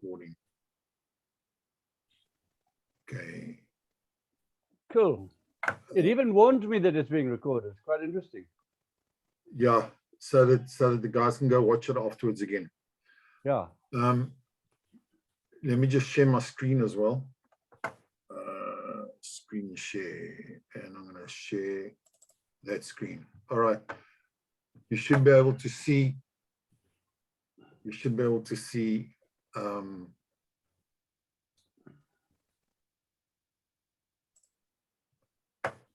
recording. Okay. Cool. It even warned me that it's being recorded. It's quite interesting. Yeah, so that the guys can go watch it afterwards again. Yeah. Let me just share my screen as well. Screen share, and I'm going to share that screen. All right. You should be able to see. You should be able to see. You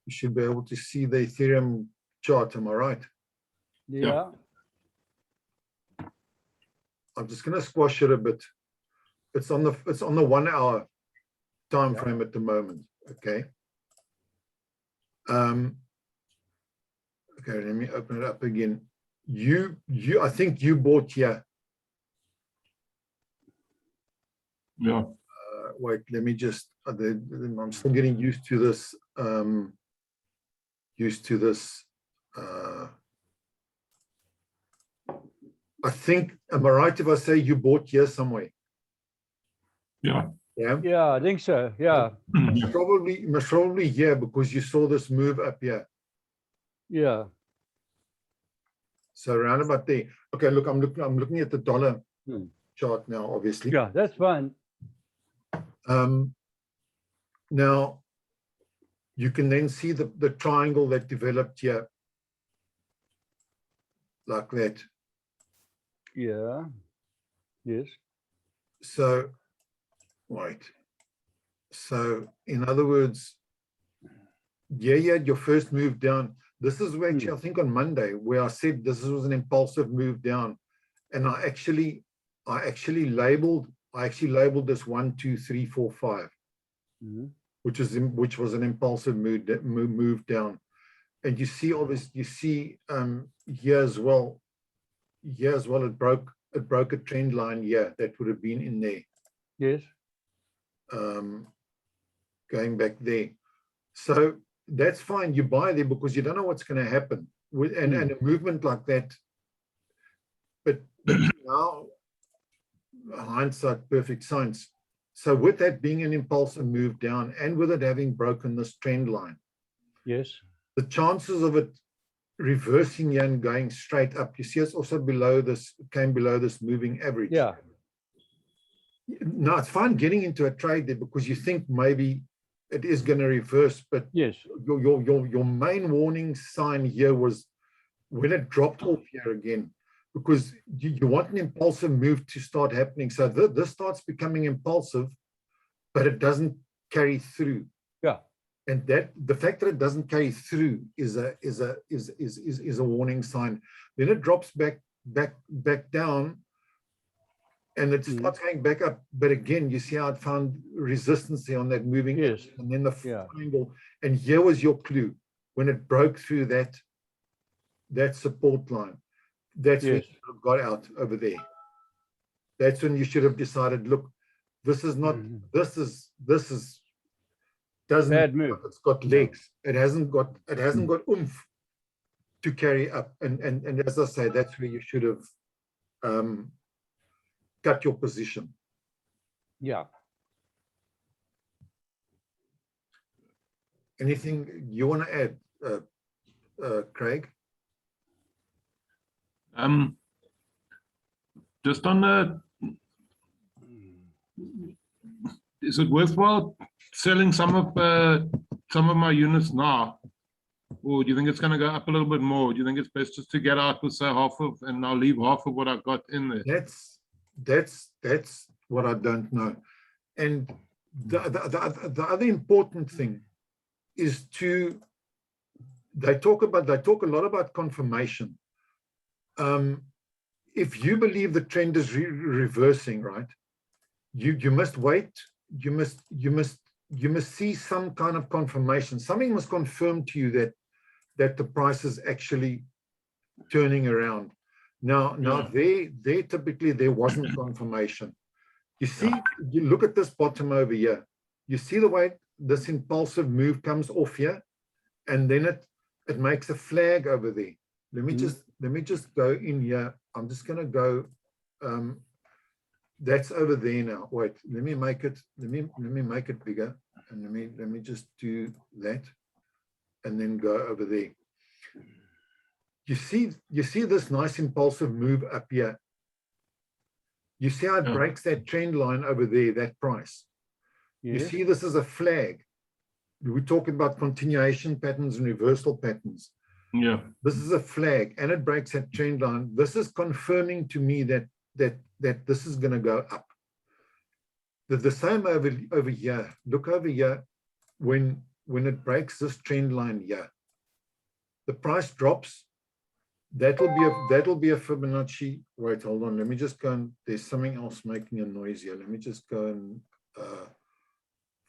should be able to see the Ethereum chart. Am I right? Yeah. I'm just going to squash it a bit. It's on the 1 hour time frame at the moment. Okay. Okay, let me open it up again. I think you bought here. Yeah. Wait, let me just. I'm still getting used to this. I think. Am I right if I say you bought here somewhere? Yeah. Yeah. Yeah, I think so. Yeah. Probably here because you saw this move up here. Yeah. So around about there. Okay, look, I'm looking at the dollar chart now, obviously. Yeah, that's fine. Now you can then see the triangle that developed here, like that. Yeah. Yes. So, wait. So, in other words, yeah, you had your first move down. This is where actually, I think on Monday, where I said this was an impulsive move down, and I actually labeled this 1, 2, 3, 4, 5, which was an impulsive move down. And you see, obviously, here as well. It broke a trend line here that would have been in there. Yes. Going back there. So that's fine. You buy there because you don't know what's going to happen and a movement like that. But now, hindsight, perfect science. So with that being an impulsive move down and with it having broken this trend line, yes, the chances of it reversing here and going straight up, you see it's also came below this moving average. Yeah. Now it's fine getting into a trade there because you think maybe it is going to reverse, but yes, your main warning sign here was when it dropped off here again, because you want an impulsive move to start happening. So this starts becoming impulsive, but it doesn't carry through. Yeah. And the fact that it doesn't carry through is a warning sign. Then it drops back down, and it starts going back up. But again, you see how it found resistance there on that moving, yes, and then the triangle. And here was your clue when it broke through that support line. That's when you should have got out over there. That's when you should have decided, look, this is not. This is. Doesn't bad move. It's got legs. It hasn't got oomph to carry up. And as I say, that's where you should have cut your position. Yeah. Anything you want to add, Craig? Just on the, is it worthwhile selling some of my units now, or do you think it's going to go up a little bit more? Do you think it's best just to get out with say half of, and I'll leave half of what I've got in there? That's what I don't know. And the other important thing is they talk a lot about confirmation. If you believe the trend is reversing, right, you must wait. You must see some kind of confirmation. Something must confirm to you that the price is actually turning around. Now there typically there wasn't confirmation. You see, you look at this bottom over here. You see the way this impulsive move comes off here, and then it makes a flag over there. Let me just go in here. I'm just going to go. that's over there now. Wait, let me make it bigger, and let me just do that, and then go over there. You see this nice impulsive move up here. You see how it breaks that trend line over there, that price. Yes. You see this is a flag. We're talking about continuation patterns and reversal patterns. Yeah. This is a flag, and it breaks that trend line. This is confirming to me that this is going to go up. The same over here. Look over here. When it breaks this trend line here, the price drops. That'll be a Fibonacci. Wait, hold on. Let me just go and there's something else making a noise here. Let me just go and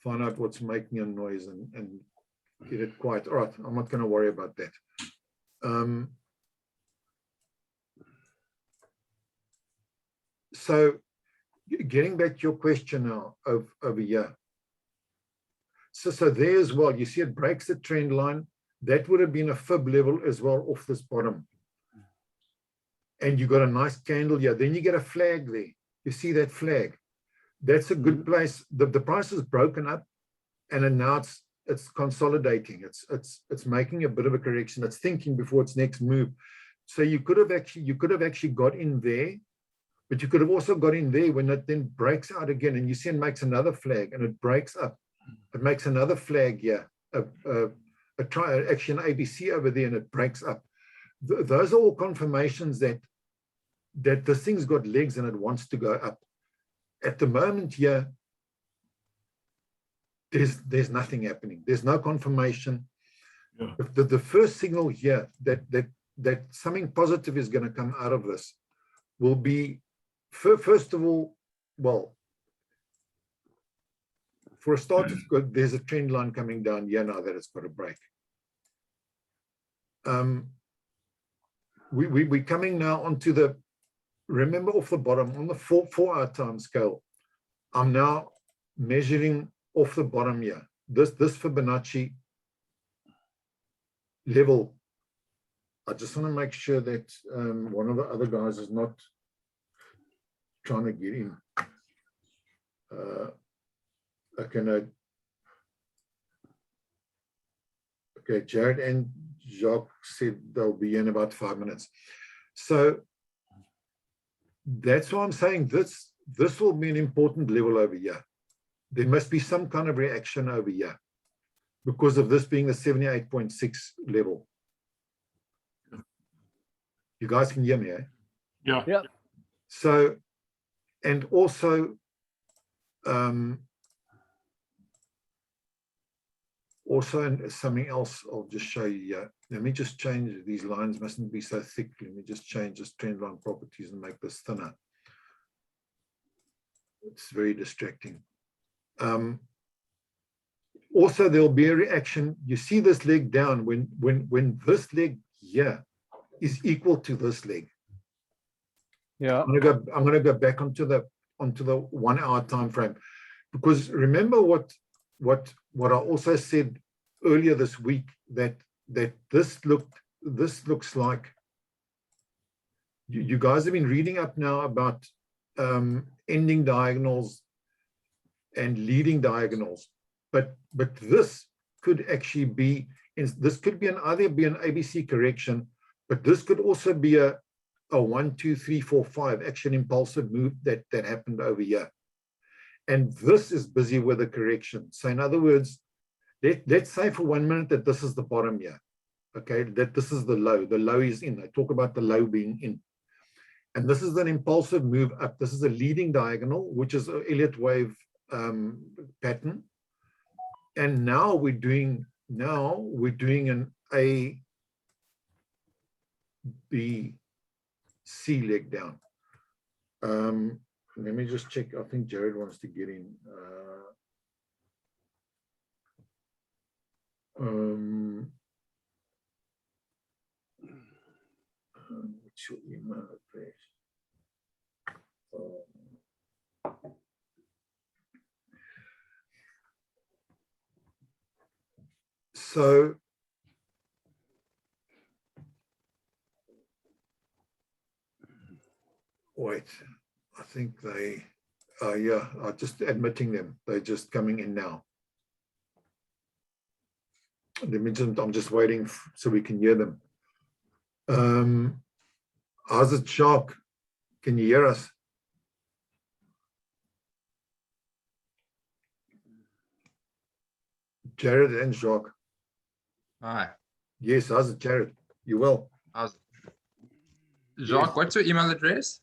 find out what's making a noise and get it quiet. All right, I'm not going to worry about that. So getting back to your question now over here. So there as well, you see it breaks the trend line. That would have been a fib level as well off this bottom. And you got a nice candle here. Then you get a flag there. You see that flag? That's a good place. The price is broken up, and then now it's consolidating. It's making a bit of a correction. It's thinking before its next move. So you could have actually got in there, but you could have also got in there when it then breaks out again, and you see it makes another flag, and it breaks up. It makes another flag here. Actually an ABC over there, and it breaks up. Those are all confirmations that this thing's got legs and it wants to go up. At the moment here, there's nothing happening. There's no confirmation. Yeah. The first signal here that something positive is going to come out of this will be, first of all, well, for a start, there's a trend line coming down here now that it's got a break. We're coming now onto the, remember off the bottom on the 4-hour time scale. I'm now measuring off the bottom here. This Fibonacci level. I just want to make sure that one of the other guys is not trying to get in. Okay, Jared and Jacques said they'll be in about 5 minutes. So that's why I'm saying this will be an important level over here. There must be some kind of reaction over here because of this being the 78.6 level. You guys can hear me, eh? Yeah. Yeah. So, and also, and something else I'll just show you here. Let me just change, these lines mustn't be so thick. Let me just change this trend line properties and make this thinner. It's very distracting. Also, there'll be a reaction. You see this leg down when this leg here is equal to this leg. Yeah. I'm gonna go back onto the 1 hour time frame, because remember what I also said earlier this week, that this looks like, you guys have been reading up now about ending diagonals and leading diagonals, but this could actually be, this could be either be an ABC correction, but this could also be a 1, 2, 3, 4, 5 action impulsive move that happened over here. And this is busy with a correction. So in other words, let's say for 1 minute that this is the bottom here, okay, that this is the low. The low is in. I talk about the low being in. And this is an impulsive move up. This is a leading diagonal, which is an Elliott Wave pattern. And now we're doing an A, B, C leg down. Let me just check. I think Jared wants to get in. What's your email address? So wait, I think they Yeah, I'm just admitting them. They're just coming in now. I'm just waiting so we can hear them. How's it, Shark? Can you hear us? Jared and Jacques. Hi. Yes, how's it, Jared? You well? How's Jacques, Yes. what's your email address?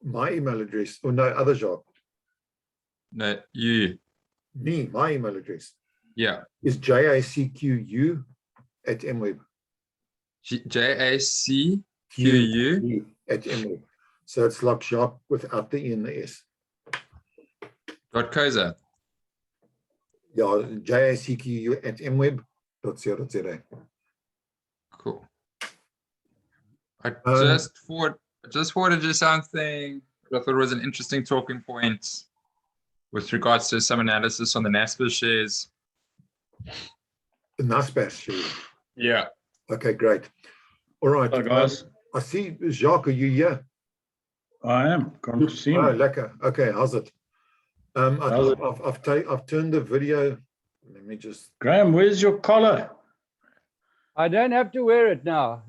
My email address. Oh, no, other Jacques. No, you. Me, my email address Yeah. is jacqu@mweb. JACQU. @mweb. So it's like Jacques without the E and the S. .coza. Yeah, jacqu@mweb.co.za. Cool. I just forwarded you something that I thought was an interesting talking point with regards to some analysis on the NASPER shares. The NASPER share. Yeah. Okay, great. All right. Hi guys, I see, Jacques, are you here? I am. Come to see Oh, me. lekker. Okay, how's it? How's it? I've turned the video. Let me just. Graham, where's your collar? I don't have to wear it now.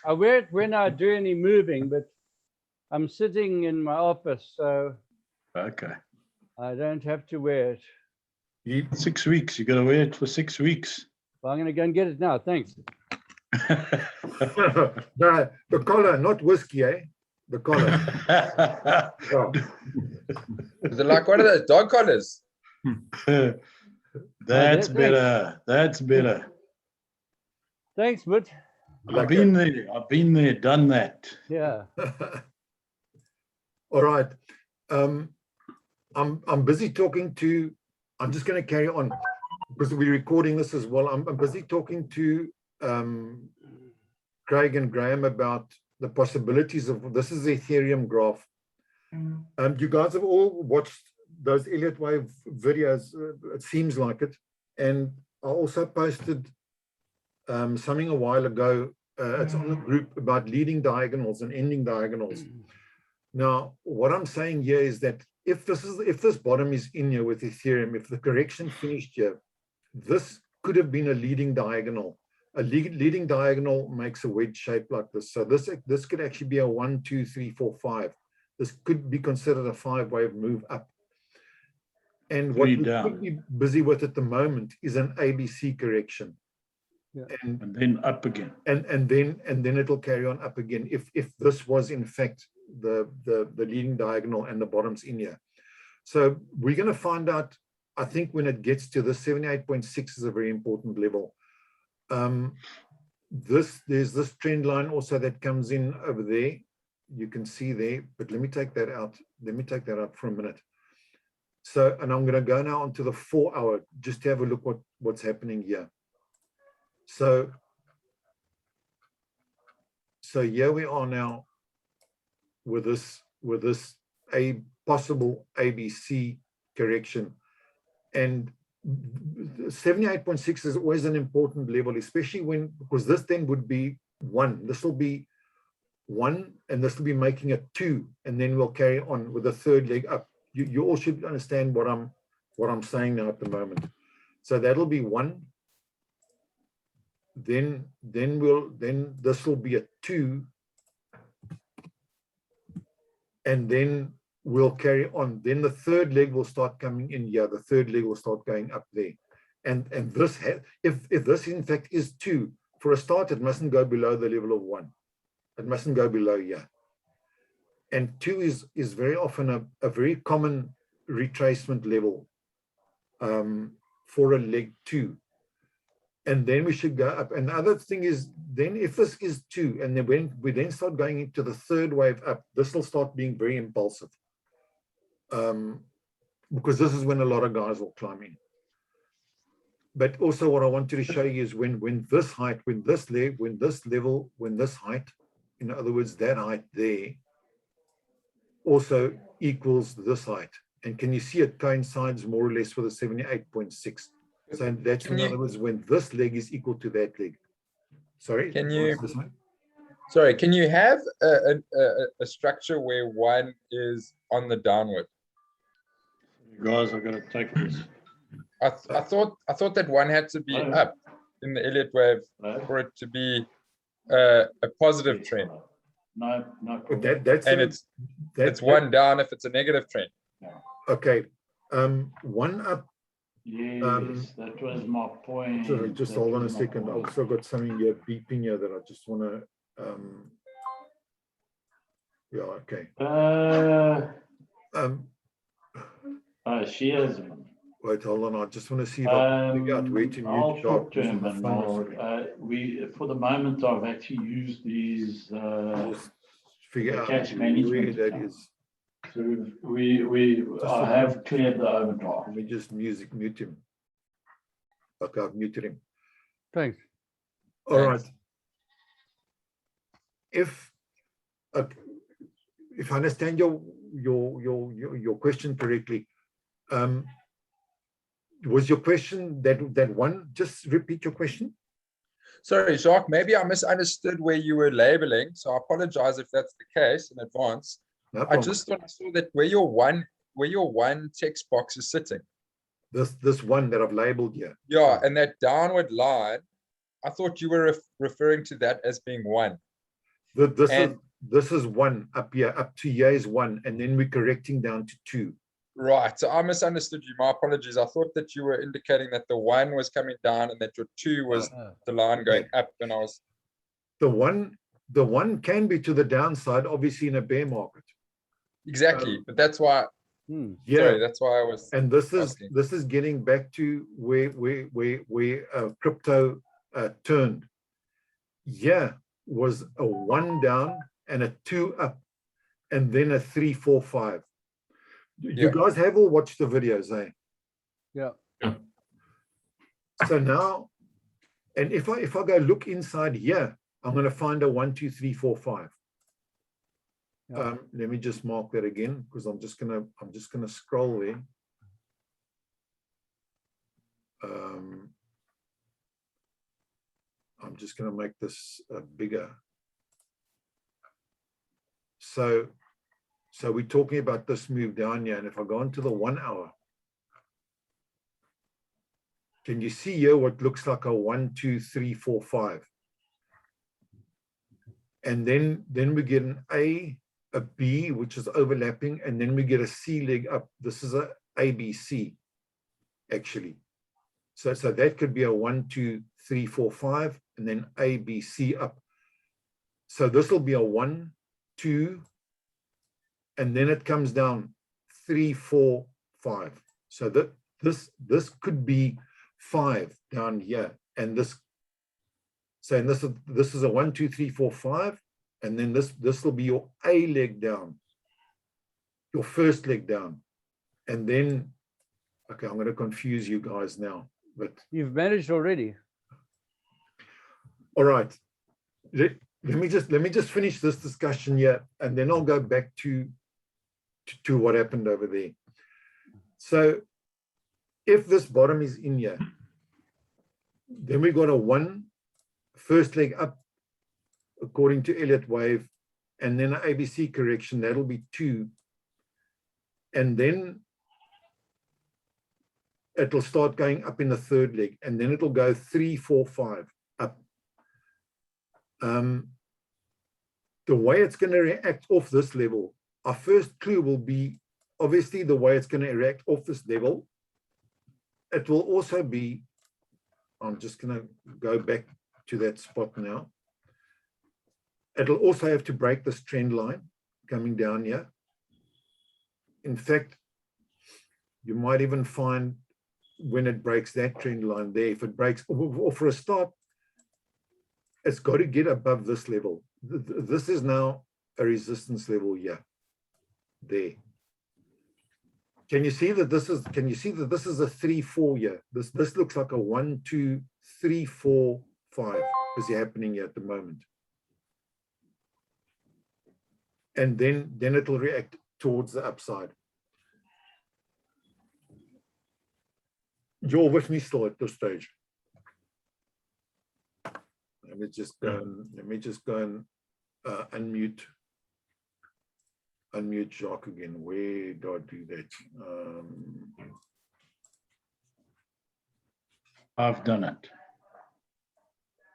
I wear it when I do any moving, but I'm sitting in my office, so Okay. I don't have to wear it. 6 weeks. You gotta wear it for 6 weeks. Well, I'm going to go and get it now. Thanks. The collar, not whiskey, eh? The collar. Oh, Is it like one of those dog collars? That's thanks. better. That's better. Thanks, but I've been there. I've been there, done that. yeah. All right. I'm busy talking to. I'm just going to carry on because we're recording this as well. I'm busy talking to Craig and Graham about the possibilities of this is the Ethereum graph. You guys have all watched those Elliott Wave videos. It seems like it. And I also posted something a while ago. It's on the group about leading diagonals and ending diagonals. Now, what I'm saying here is that if this bottom is in here with Ethereum, if the correction finished here, this could have been a leading diagonal. A leading diagonal makes a wedge shape like this. So this could actually be a 1, 2, 3, 4, 5. This could be considered a 5-wave move up. And what we could be busy with at the moment is an ABC correction. Yeah. And then up again. And then it'll carry on up again if this was in fact the leading diagonal and the bottom's in here. So we're going to find out, I think, when it gets to the 78.6 is a very important level. There's this trend line also that comes in over there. You can see there, but let me take that out. Let me take that out for a minute. So, and I'm going to go now onto the 4-hour just to have a look what's happening here. So here we are now with this a possible ABC correction, and 78.6 is always an important level, especially because this then would be 1. This will be 1, and this will be making a 2, and then we'll carry on with the third leg up. You all should understand what I'm saying now at the moment. So that'll be 1. Then this will be a 2, and then we'll carry on. Then the third leg will start coming in here. The third leg will start going up there, and this if this in fact is 2 for a start, it mustn't go below the level of 1. It mustn't go below here. And 2 is very often a very common retracement level for a leg 2. And then we should go up. And the other thing is, then if this is 2, and then when we then start going into the third wave up, this will start being very impulsive. Because this is when a lot of guys will climb in. But also what I wanted to show you is when this height, when this leg, when this level, when this height, in other words, that height there, also equals this height. And can you see it coincides more or less with the 78.6? So that's in other words when this leg is equal to that leg. Sorry. Can you have a structure where 1 is on the downward? Guys, I gotta take this. I thought that one had to be Oh. up in the Elliott wave No, for it to be a positive trend, no. But that's and a- it's one down if it's a negative trend. okay. One up. Yes, that was my point. Sorry, just That hold on a was my second. I've point. also got something here beeping here that I just want to. Yeah. Okay. She has one. Wait, hold on. I just want to see if I can figure out where to I'll mute talk to using him, my and phone or something. we, for the moment, I've actually used these, Just figure the out cash where management that account. is. So I have cleared the overdraft. Let me just mute him. Okay, I've muted him. Thanks. All right. Thanks. If I understand your question correctly, was your question that one? Just repeat your question. Sorry, Jacques, maybe I misunderstood where you were labeling, so I apologize if that's the case in advance. No I problem. just thought I saw that where your one text box is sitting. This one that I've labeled here. Yeah, and that downward line, I thought you were referring to that as being one. This is one up here. Up to here is one, and then we're correcting down to two. Right, so I misunderstood you. My apologies. I thought that you were indicating that the one was coming down and that your two was the line going up. And I was the one can be to the downside, obviously in a bear market. exactly, but that's why. Yeah, Sorry, that's why I was. and this asking. is getting back to where crypto turned. Yeah, was a one down and a two up, and then a 3, 4, 5. You guys have all watched the videos, eh? Yeah. So now, and if I go look inside here, I'm going to find a 1, 2, 3, 4, 5. Yeah. Let me just mark that again, because I'm just gonna scroll there. I'm just gonna make this bigger. So we're talking about this move down here, and if I go into the 1 hour, can you see here what looks like a 1, 2, 3, 4, 5? And then we get an A, a B, which is overlapping, and then we get a C leg up. This is a ABC, actually. So that could be a 1, 2, 3, 4, 5, and then A, B, C up. So this will be a 1, 2, and then it comes down 3, 4, 5. So that this could be 5 down here, and this. So and this is a 1, 2, 3, 4, 5, and then this will be your A leg down, your first leg down, and then okay, I'm going to confuse you guys now, but You've managed already. all right. Let me just finish this discussion here, and then I'll go back to what happened over there. So if this bottom is in here, then we got a 1 first leg up according to Elliott Wave, and then an ABC correction, that'll be 2. And then it'll start going up in the third leg, and then it'll go 3, 4, 5 up. The way it's going to react off this level, our first clue will be obviously the way it's going to react off this level. It will also be, I'm just going to go back to that spot now. It'll also have to break this trend line coming down here. In fact, you might even find when it breaks that trend line there, if it breaks, or for a start, it's got to get above this level. This is now a resistance level here. There. Can you see that this is a 3, 4 here? This looks like a 1, 2, 3, 4, 5 is happening here at the moment. And then it'll react towards the upside. You're with me still at this stage. Let me just go and unmute. unmute Jacques again. Where do I do that? I've done it.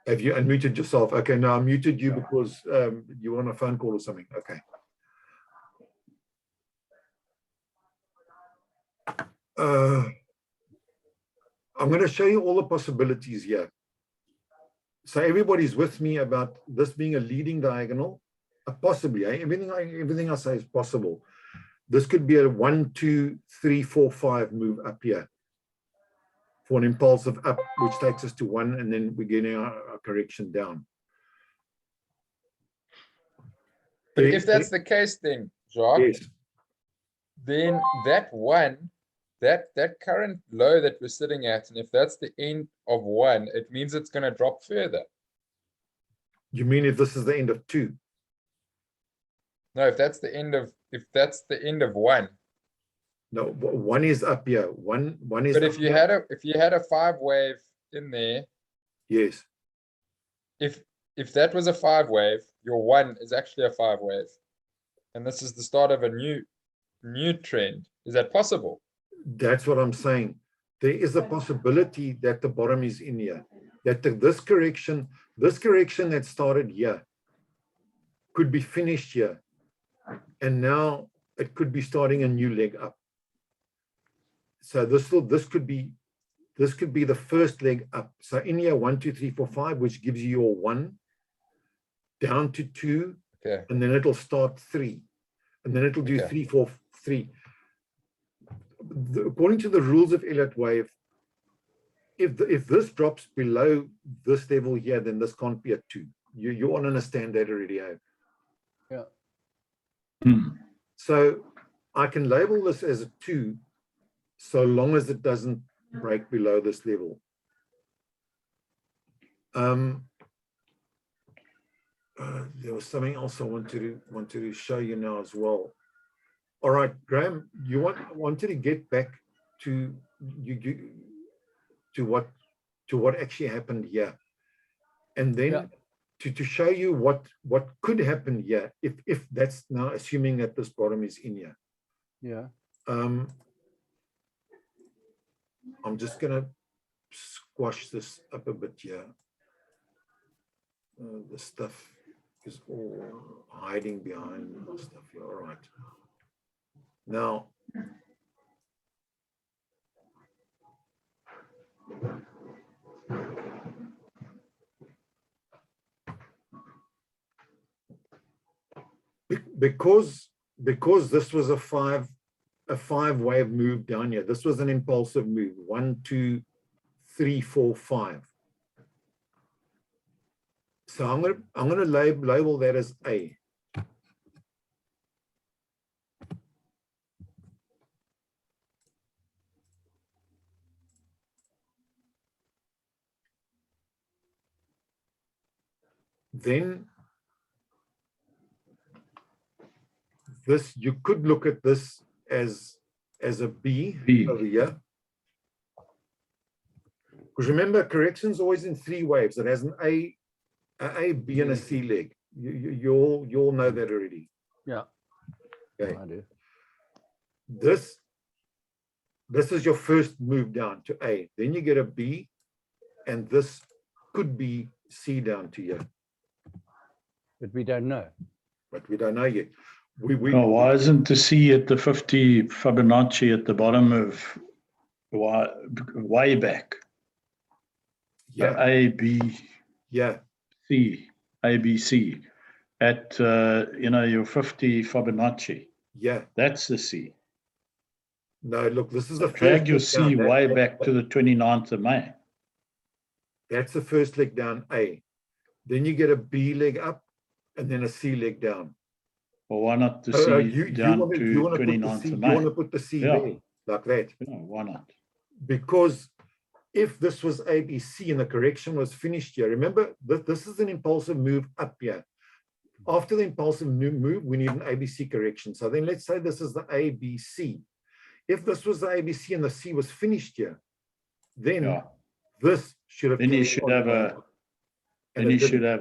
Have you unmuted yourself? Okay, now I muted you because you were on a phone call or something. Okay. I'm going to show you all the possibilities here. So everybody's with me about this being a leading diagonal. Possibly, everything I say is possible. This could be a 1, 2, 3, 4, 5 move up here for an impulsive up, which takes us to 1, and then we're getting our correction down. But if that's the case, then Jacques, Yes, then that one, that current low that we're sitting at, and if that's the end of 1, it means it's going to drop further. you mean if this is the end of 2? No, if that's the end of 1. No, 1 is up here. One is. But up if you here. had a 5 wave in there, Yes, if that was a 5 wave, your 1 is actually a 5 wave, and this is the start of a new trend. Is that possible? that's what I'm saying. There is a possibility that the bottom is in here. That this correction that started here could be finished here, and now it could be starting a new leg up. So this could be the first leg up. So in here 1, 2, 3, 4, 5, which gives you your 1 down to 2, Okay. and then it'll start 3, and then it'll do Okay. 3, 4, 3. According to the rules of Elliott Wave, if this drops below this level here, then this can't be a 2. You want to understand that already, eh? Yeah. So I can label this as a 2 so long as it doesn't break below this level. There was something else I wanted to show you now as well. All right, Graham, wanted to get back to what actually happened here, and then to show you what could happen here if that's now assuming that this bottom is in here. Yeah. I'm just gonna squash this up a bit here. The stuff is all hiding behind stuff here. All right. Now, because this was a five wave move down here. This was an impulsive move. 1, 2, 3, 4, 5. So I'm gonna label that as A. Then this, you could look at this as a B over here. Because remember, correction's always in 3 waves. It has an A, B, and a C leg. You all know that already. Yeah. Okay. I do. This is your first move down to A. Then you get a B, and this could be C down to here. But we don't know. But we don't know yet. Why isn't the C at the 50 Fibonacci at the bottom of way back? Yeah. A, B, Yeah. C, A, B, C at your 50 Fibonacci. Yeah. That's the C. No, look, this is the Drag first your leg C down. way back to the 29th of May. That's the first leg down, A. Then you get a B leg up, and then a C leg down. Well, why not the C down to 29th of You May? want to put the C there, like that. Yeah, why not? Because if this was ABC and the correction was finished here, remember, this is an impulsive move up here. After the impulsive move, we need an ABC correction. So then let's say this is the ABC. If this was the ABC and the C was finished here, then this should have. Then you should have a Then you should have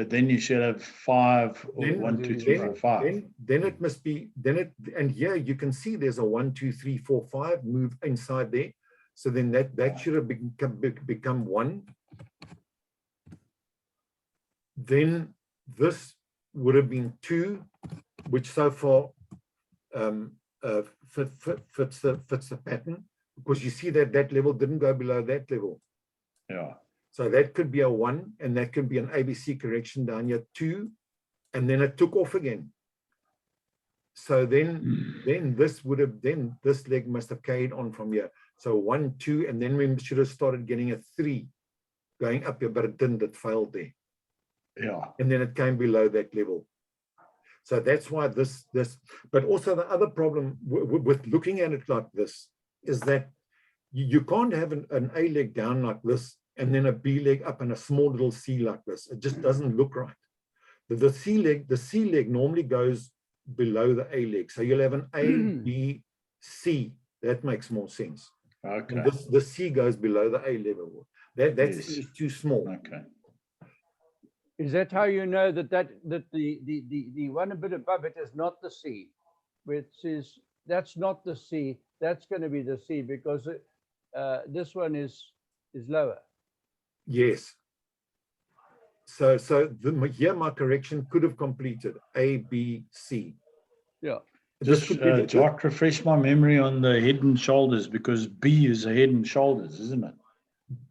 then you should have 5 or Then- 1, 2, 3, 4, 5. Then it must be, and here you can see there's a 1, 2, 3, 4, 5 move inside there. So then that should have become 1. Then this would have been 2, which so far fits the pattern, because you see that that level didn't go below that level. Yeah. So that could be a 1, and that could be an ABC correction down here, 2, and then it took off again. So then this would have, then this leg must have carried on from here. So 1, 2, and then we should have started getting a 3 going up here, but it didn't, it failed there. Yeah. And then it came below that level. So that's why this, but also the other problem with looking at it like this is that you can't have an A leg down like this and then a B leg up and a small little C like this. It just doesn't look right. The C leg normally goes below the A leg. So you'll have an A, B, C. That makes more sense. Okay. And the C goes below the A level. That's Yes. too small. Okay. Is that how you know that the one a bit above it is not the C, which is, that's not the C, that's going to be the C, because this one is lower. Yes. So here my correction could have completed A, B, C. Yeah. This Just could be Jock, refresh my memory on the head and shoulders, because B is a head and shoulders, isn't it?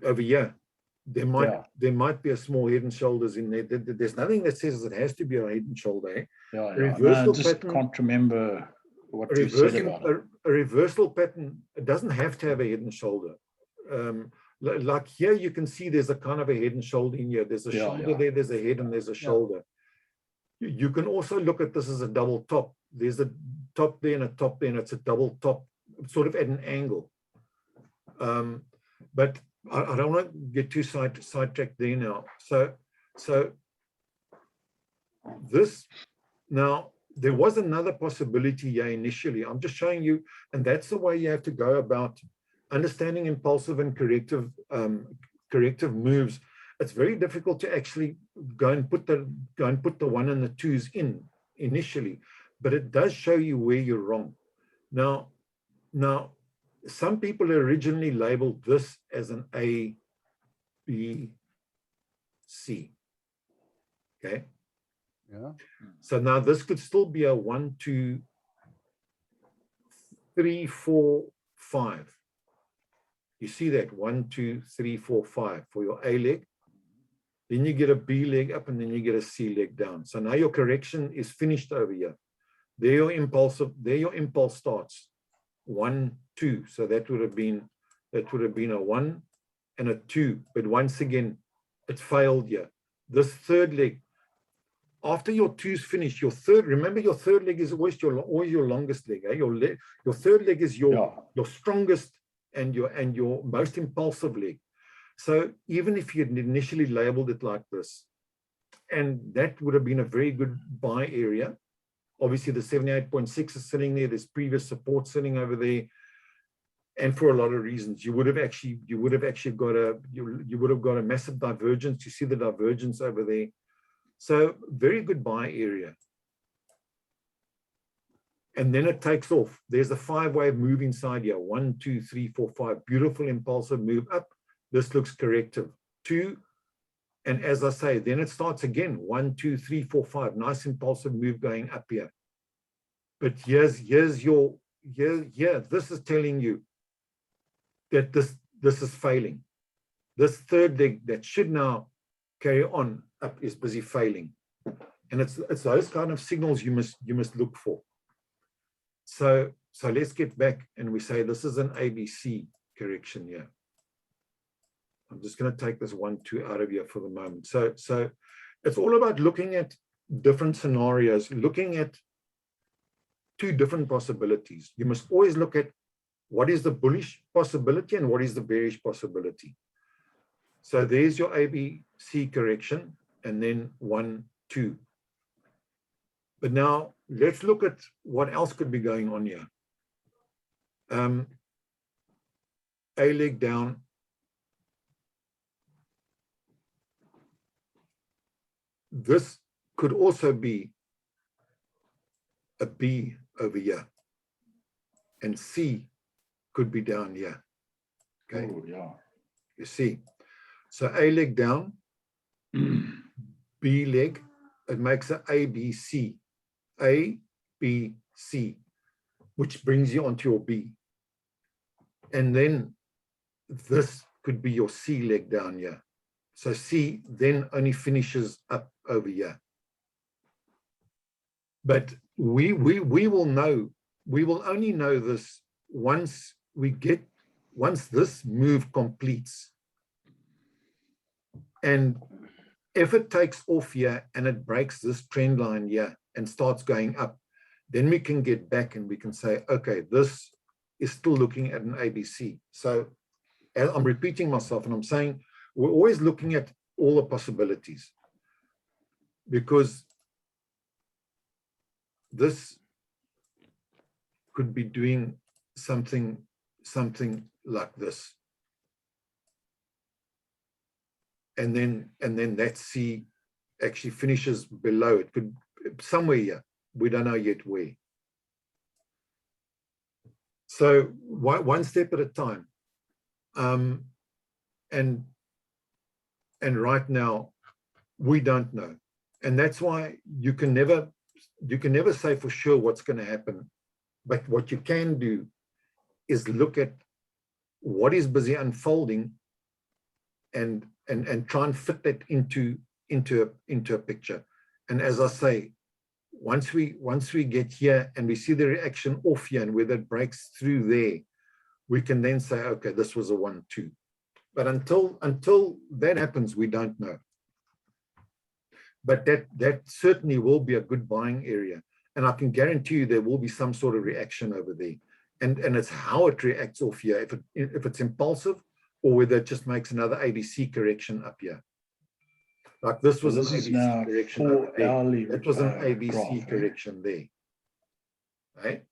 over here. There might be a small head and shoulders in there. There's nothing that says it has to be a head and shoulder. Eh? Yeah, A yeah. reversal No, I just pattern- can't remember what you said about it. A reversal pattern, it doesn't have to have a head and shoulder. Like here, you can see there's a kind of a head and shoulder in here. There's a shoulder there, there's a head, and there's a shoulder. You can also look at this as a double top. There's a top there and a top there, and it's a double top, sort of at an angle. But I don't want to get too sidetracked there now. So this, now, there was another possibility here initially. I'm just showing you, and that's the way you have to go about understanding impulsive and corrective moves. It's very difficult to actually go and put the 1 and the 2s in initially, but it does show you where you're wrong. Now, some people originally labeled this as an A, B, C. Okay. Yeah. So now this could still be a 1, 2, 3, 4, 5. You see that 1, 2, 3, 4, 5 for your A leg. Then you get a B leg up, and then you get a C leg down. So now your correction is finished over here. There your impulse starts. 1, 2. So that would have been a 1 and a 2. But once again, it failed here. This third leg, after your 2's finished, your third, remember your third leg is always your longest leg. Eh? Your third leg is your strongest and your most impulsive leg. So even if you had initially labeled it like this, and that would have been a very good buy area. Obviously the 78.6 is sitting there, there's previous support sitting over there. And for a lot of reasons, you would have got a massive divergence. You see the divergence over there. So very good buy area. And then it takes off. There's a 5-wave move inside here. 1, 2, 3, 4, 5. Beautiful impulsive move up. This looks corrective. 2. And as I say, then it starts again. 1, 2, 3, 4, 5. Nice impulsive move going up here. But here's your, this is telling you that this is failing. This third leg that should now carry on up is busy failing. And it's those kind of signals you must look for. So let's get back and we say this is an ABC correction here. I'm just going to take this 1, 2 out of here for the moment. So it's all about looking at different scenarios, looking at 2 different possibilities. You must always look at what is the bullish possibility and what is the bearish possibility. So there's your ABC correction, and then 1, 2. But now let's look at what else could be going on here. A leg down. this could also be a B over here, and C could be down here. Okay, Oh, yeah. you see. So A leg down, B leg, it makes a ABC. A, B, C, which brings you onto your B. And then this could be your C leg down here. So C then only finishes up over here. But we will know, we will only know this once this move completes. And if it takes off here and it breaks this trend line here and starts going up, then we can get back and we can say, okay, this is still looking at an ABC. So I'm repeating myself and I'm saying, we're always looking at all the possibilities, because this could be doing something like this. And then that C actually finishes below. It could somewhere here. We don't know yet where. So one step at a time. And right now we don't know. And that's why you can never say for sure what's going to happen. But what you can do is look at what is busy unfolding and try and fit that into a picture. And as I say, once we get here and we see the reaction off here and whether it breaks through there, we can then say, okay, this was a 1-2. But until that happens, we don't know. But that certainly will be a good buying area. And I can guarantee you there will be some sort of reaction over there. And it's how it reacts off here, if it's impulsive or whether it just makes another ABC correction up here. Like this was an ABC correction over there. It was an ABC graph, correction there. Right?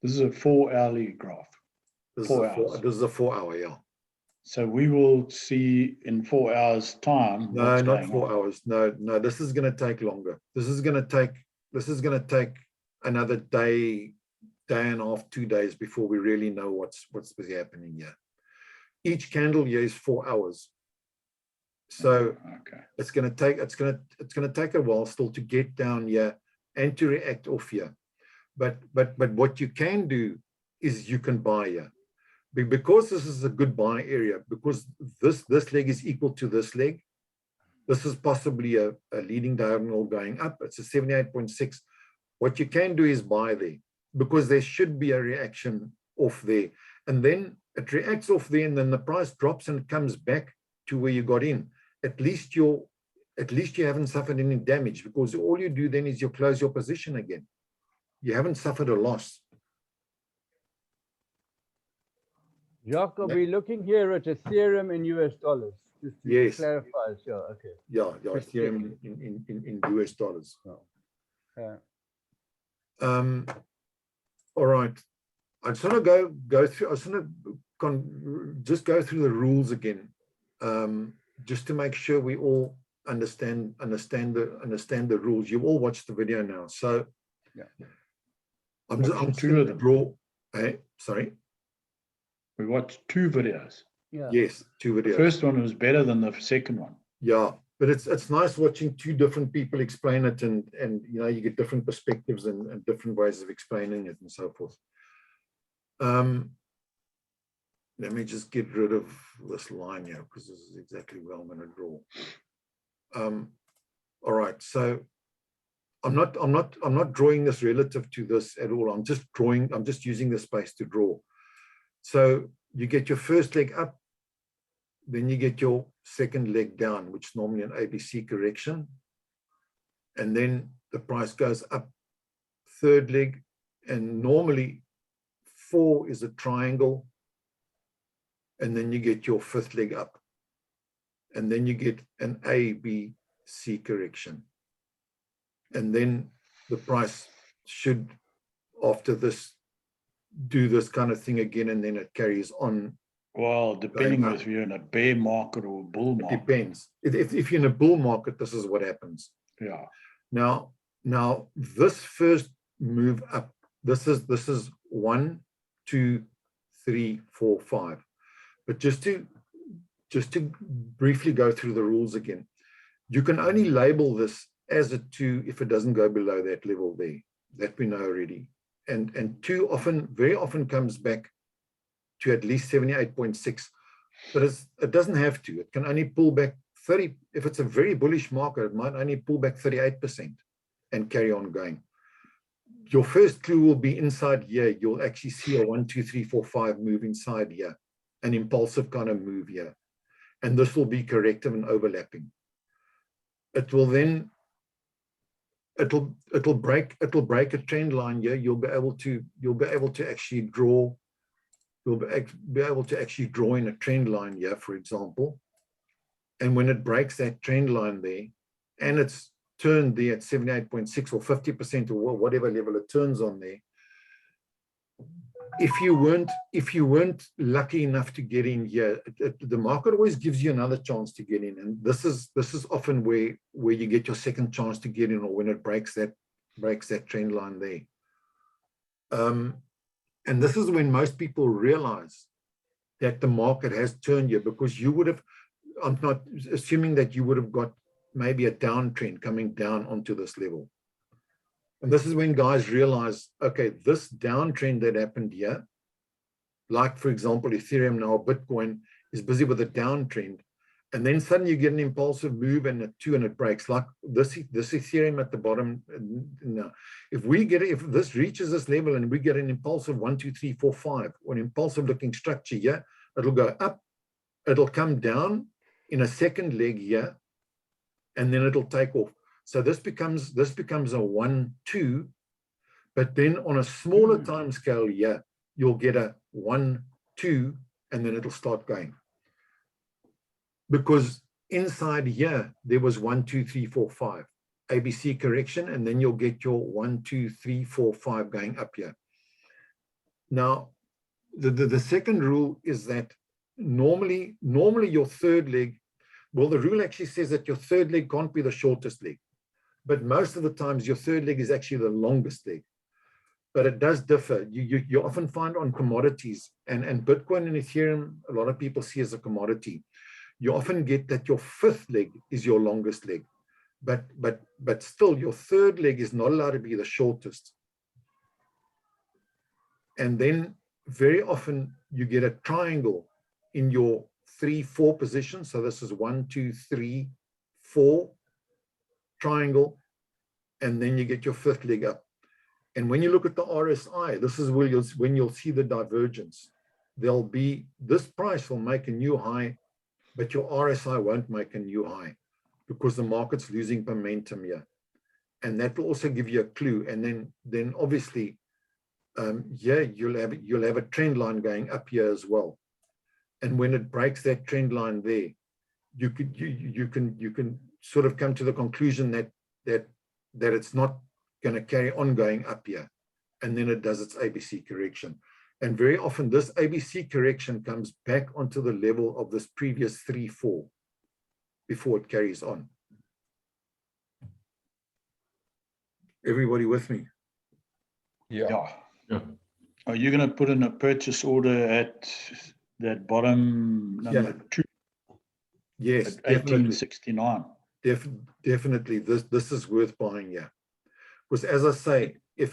This is a 4-hourly graph. This 4 hours. This is a 4-hour, yeah. So we will see in 4 hours' time. No, not 4 hours. No, this is going to take longer. This is going to take another day and a half, 2 days before we really know what's busy happening here. Each candle here is 4 hours. So okay. it's going to take a while still to get down here and to react off here. But what you can do is you can buy here. Because this is a good buy area, because this leg is equal to this leg, this is possibly a leading diagonal going up. It's a 78.6. What you can do is buy there, because there should be a reaction off there. And then it reacts off there, and then the price drops and comes back to where you got in. At least you haven't suffered any damage, because all you do then is you close your position again. You haven't suffered a loss. Jacques, are we looking here at Ethereum in US dollars? Just to Yes. clarify. Yeah, okay. Yeah, Ethereum in US dollars. All right. I just want to go through. I just want to just go through the rules again, just to make sure we all understand the rules. You all watched the video now, so yeah. I'm just going to draw. Hey, sorry. We watched 2 videos. Yeah. Yes, 2 videos. The first one was better than the second one. Yeah, but it's nice watching 2 different people explain it, and you know, you get different perspectives and different ways of explaining it and so forth. Let me just get rid of this line here, because this is exactly what I'm going to draw. All right, so I'm not drawing this relative to this at all. I'm just using the space to draw. So you get your first leg up, then you get your second leg down, which is normally an ABC correction. And then the price goes up, third leg, and normally 4 is a triangle. And then you get your 5th leg up. And then you get an ABC correction. And then the price should, after this, do this kind of thing again, and then it carries on Well, depending if you're in a bear market or a bull It market. depends. If you're in a bull market, this is what happens. Yeah. Now this first move up, this is 1, 2, 3, 4, 5. But just to briefly go through the rules again, you can only label this as a 2 if it doesn't go below that level there. That we know already. And 2 very often comes back to at least 78.6, but it doesn't have to. It can only pull back 30. If it's a very bullish market, it might only pull back 38% and carry on going. Your first clue will be inside here. You'll actually see a 1, 2, 3, 4, 5 move inside here, an impulsive kind of move here. And this will be corrective and overlapping. It will then, it'll break a trend line here. You'll be able to actually draw. You'll be able to actually draw in a trend line here, for example. And when it breaks that trend line there, and it's turned there at 78.6 or 50% or whatever level it turns on there, if you weren't lucky enough to get in here, the market always gives you another chance to get in, and this is often where you get your second chance to get in, or when it breaks that trend line there. And this is when most people realize that the market has turned here, because you would have, I'm not assuming that you would have got maybe a downtrend coming down onto this level. And this is when guys realize, okay, this downtrend that happened here, like for example, Ethereum now, Bitcoin is busy with a downtrend. And then suddenly you get an impulsive move and a 2 and it breaks, like this Ethereum at the bottom. Now, if this reaches this level and we get an impulsive 1, 2, 3, 4, 5, or an impulsive looking structure here, it'll go up, it'll come down in a second leg here, and then it'll take off. So this becomes a 1, 2, but then on a smaller time scale here, you'll get a 1, 2, and then it'll start going. Because inside here, there was 1, 2, 3, 4, 5, ABC correction, and then you'll get your 1, 2, 3, 4, 5 going up here. Now, the second rule is that normally your third leg, well, the rule actually says that your third leg can't be the shortest leg, but most of the times your third leg is actually the longest leg. But it does differ. You often find on commodities, and Bitcoin and Ethereum, a lot of people see as a commodity. You often get that your fifth leg is your longest leg, but still your third leg is not allowed to be the shortest. And then very often you get a triangle in your 3, 4 position. So this is 1, 2, 3, 4 triangle, and then you get your fifth leg up. And when you look at the RSI, this is where when you'll see the divergence. There'll be, this price will make a new high, but your RSI won't make a new high because the market's losing momentum here. And that will also give you a clue. And then obviously, yeah, you'll have a trend line going up here as well. And when it breaks that trend line there, you can sort of come to the conclusion that it's not going to carry on going up here. And then it does its ABC correction. And very often this ABC correction comes back onto the level of this previous 3, 4 before it carries on. Everybody with me? Yeah. Are you going to put in a purchase order at that bottom number 2? Yes, at 1869. Definitely. This is worth buying, yeah. Because as I say, if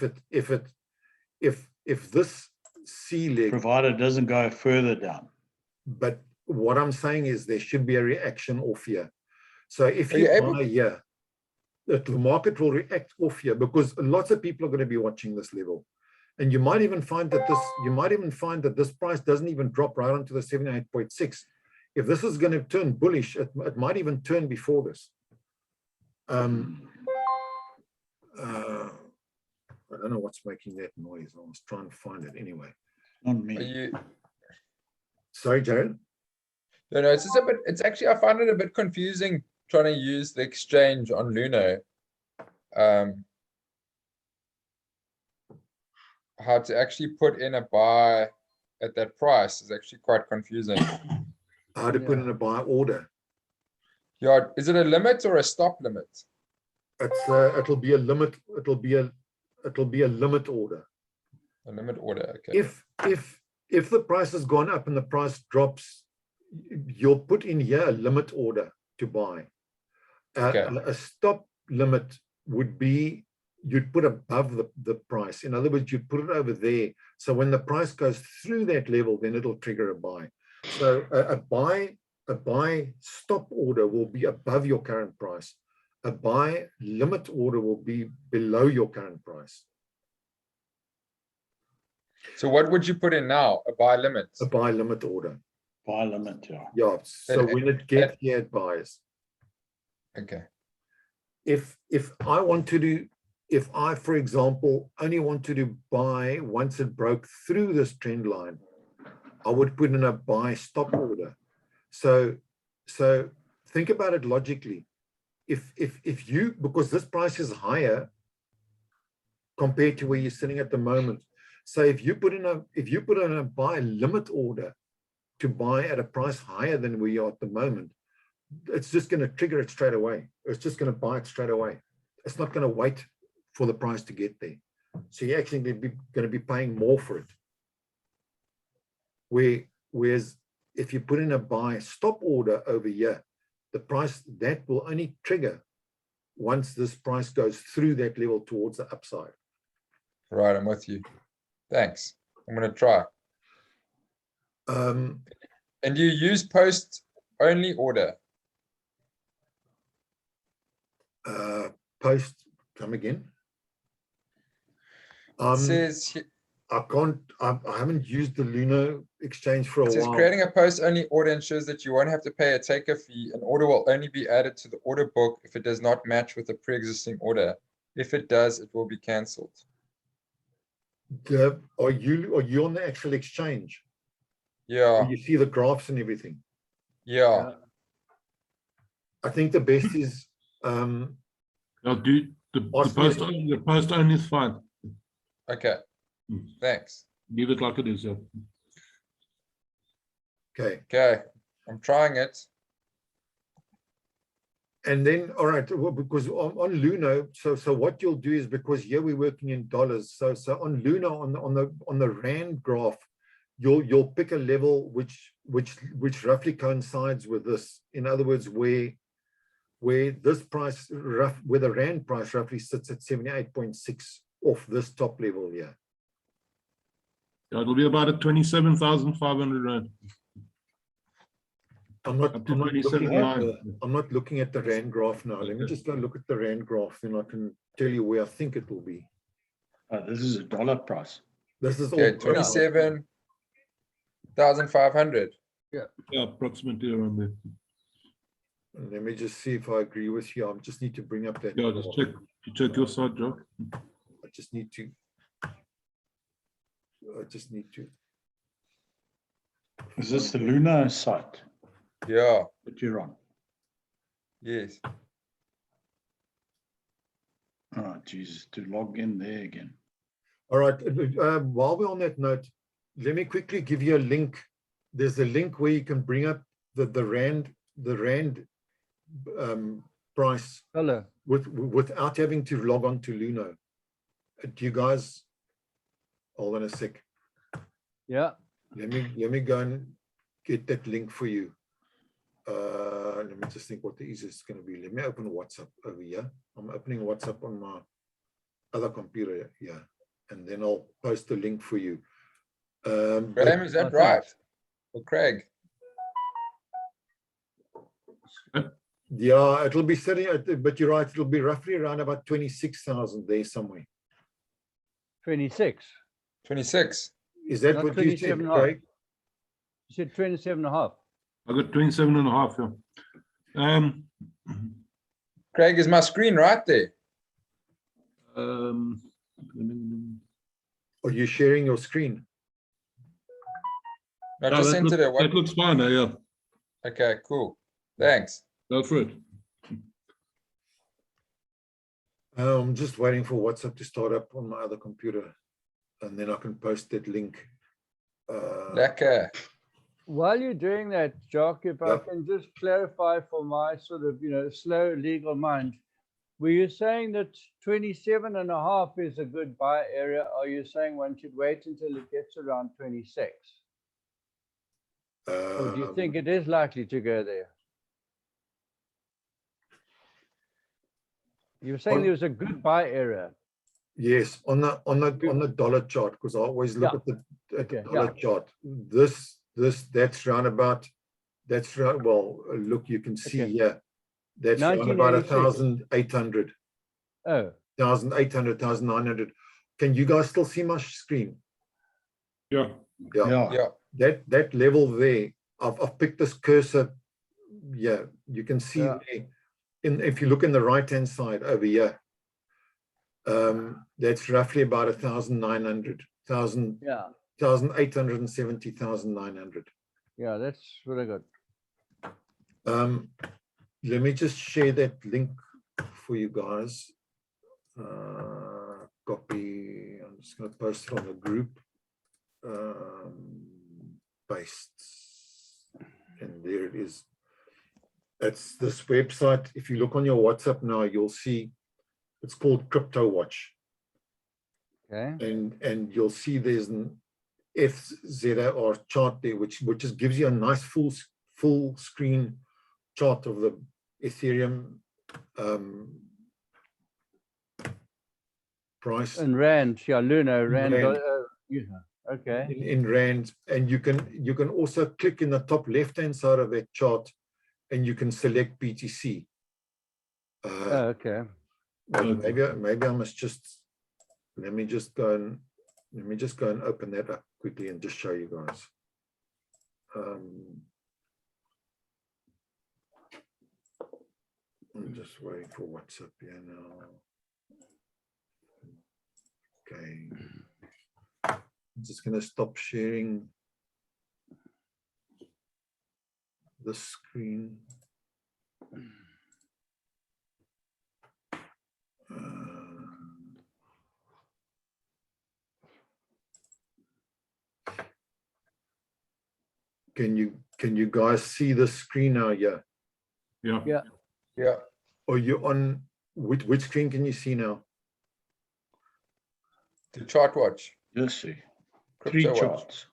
this C leg, provided it doesn't go further down. But what I'm saying is there should be a reaction off here. So if you buy here, the market will react off here because lots of people are going to be watching this level. And you might even find that this price doesn't even drop right onto the 78.6. If this is going to turn bullish, it might even turn before this. I don't know what's making that noise. I was trying to find it anyway. Not me. Sorry, Jared? No, it's just a bit, it's actually, I find it a bit confusing trying to use the exchange on Luno. How to actually put in a buy at that price is actually quite confusing. How to put in a buy order. Yeah, is it a limit or a stop limit? It's it'll be a limit. It'll be a limit order. A limit order, okay. If the price has gone up and the price drops, you'll put in here a limit order to buy. Okay. A stop limit would be you'd put above the price. In other words, you'd put it over there. So when the price goes through that level, then it'll trigger a buy. So a buy stop order will be above your current price. A buy limit order will be below your current price. So what would you put in now? A buy limit? A buy limit order. Buy limit, yeah. Yeah. So when it gets here, it buys. Okay. If I want to do, if I, for example, only wanted to buy once it broke through this trend line, I would put in a buy stop order. So think about it logically. If you, because this price is higher compared to where you're sitting at the moment. So if you put in a buy limit order to buy at a price higher than where you are at the moment, it's just going to trigger it straight away. It's just going to buy it straight away. It's not going to wait for the price to get there. So you're actually going to be paying more for it. Whereas if you put in a buy stop order over here, the price that will only trigger once this price goes through that level towards the upside. Right, I'm with you. Thanks. I'm going to try. Um, And you use post only order? Post, come again. It says I haven't used the Luno exchange for a It says while. creating a post only order ensures that you won't have to pay a taker fee. An order will only be added to the order book if it does not match with a pre-existing order. If it does, it will be cancelled. Are you on the actual exchange? Yeah, You see the graphs and everything. yeah. I think the best is I'll do the post only is fine. Okay, thanks. Leave it like it is, yeah. okay. Okay, I'm trying it. And then, all right, well, because on Luno, so what you'll do is, because here we're working in dollars, so on Luno, on the Rand graph, you'll pick a level which roughly coincides with this. In other words, where this price where the Rand price roughly sits at 78.6 off this top level here. Yeah, it'll be about a 27,500 Rand. I'm not looking at the Rand graph now. Let me Okay. just go look at the Rand graph, then I can tell you where I think it will be. This is a dollar price. This is all Okay, 27,500. Yeah, approximately around there. Let me just see if I agree with you. I just need to bring up that. Yeah, just check your side, Joe. I just need to. Is this the Lunar site Yeah, that you're on? yes. Oh, Jesus, to log in there again. All right. While we're on that note, let me quickly give you a link. There's a link where you can bring up the Rand price Hello. without having to log on to Luno. Do you guys hold on a sec? Yeah. Let me go and get that link for you. Let me just think what the easiest is going to be. Let me open WhatsApp over here. I'm opening WhatsApp on my other computer here, and then I'll post the link for you. Graham, is that Okay. right? Or Craig? Yeah, it'll be sitting at, but you're right, it'll be roughly around about 26,000 there somewhere. 26. 26. Is that Not what you said, 27.5. Craig? You said 27.5. I got 27.5, yeah. Craig, is my screen right there? Are you sharing your screen? I just entered it. That looks fine, yeah. Okay, cool. Thanks. Go for it. I'm just waiting for WhatsApp to start up on my other computer, and then I can post that link. Lekker. While you're doing that, Jock, if I Yeah. can just clarify for my sort of, slow legal mind, were you saying that 27.5 is a good buy area? Or are you saying one should wait until it gets around 26? Or do you think it is likely to go there? You were saying Well- there was a good buy area. Yes, on the dollar chart, because I always look Yeah. at the Okay, dollar yeah. chart. That's round about. Well, look, you can see Okay. here. That's round about 1986. 1,800, Oh, 1,800, 1,900. Can you guys still see my screen? Yeah. Yeah. Yeah. That level there. I've picked this cursor. Yeah, you can see Yeah. there. If you look in the right-hand side over here, that's roughly about 1,900, yeah. 1,870, 1,900. Yeah, that's what I got. Let me just share that link for you guys. Copy. I'm just going to post it on the group. Paste. And there it is. That's this website. If you look on your WhatsApp now, you'll see it's called Crypto Watch. Okay. And you'll see there's an FZR chart there, which just gives you a nice full screen chart of the Ethereum price And Rand, yeah, Luna, Rand. Rand. Okay. in Rand. And you can also click in the top left-hand side of that chart and you can select BTC. Oh, okay. Well, maybe I must just let me just go and open that up quickly and just show you guys. I'm just waiting for WhatsApp here now. Okay. I'm just going to stop sharing the screen. Can you guys see the screen now? Yeah. Yeah. Yeah. Yeah. Or you on which screen can you see now? The chart watch. Just see. Crypto Three watch. charts.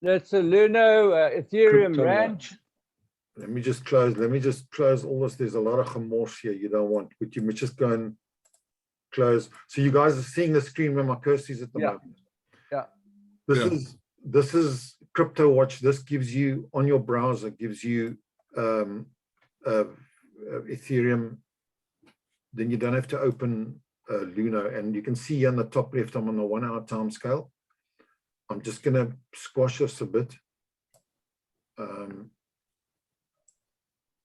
That's a Luno, Ethereum, Crypto Rand. watch. Let me just close all this. There's a lot of remorse here you don't want, but you must just go and close. So you guys are seeing the screen where my cursor is at the moment. Yeah. This is Crypto Watch. This gives you on your browser, gives you Ethereum. Then you don't have to open Luno, and you can see on the top left, I'm on the 1 hour time scale. I'm just going to squash this a bit.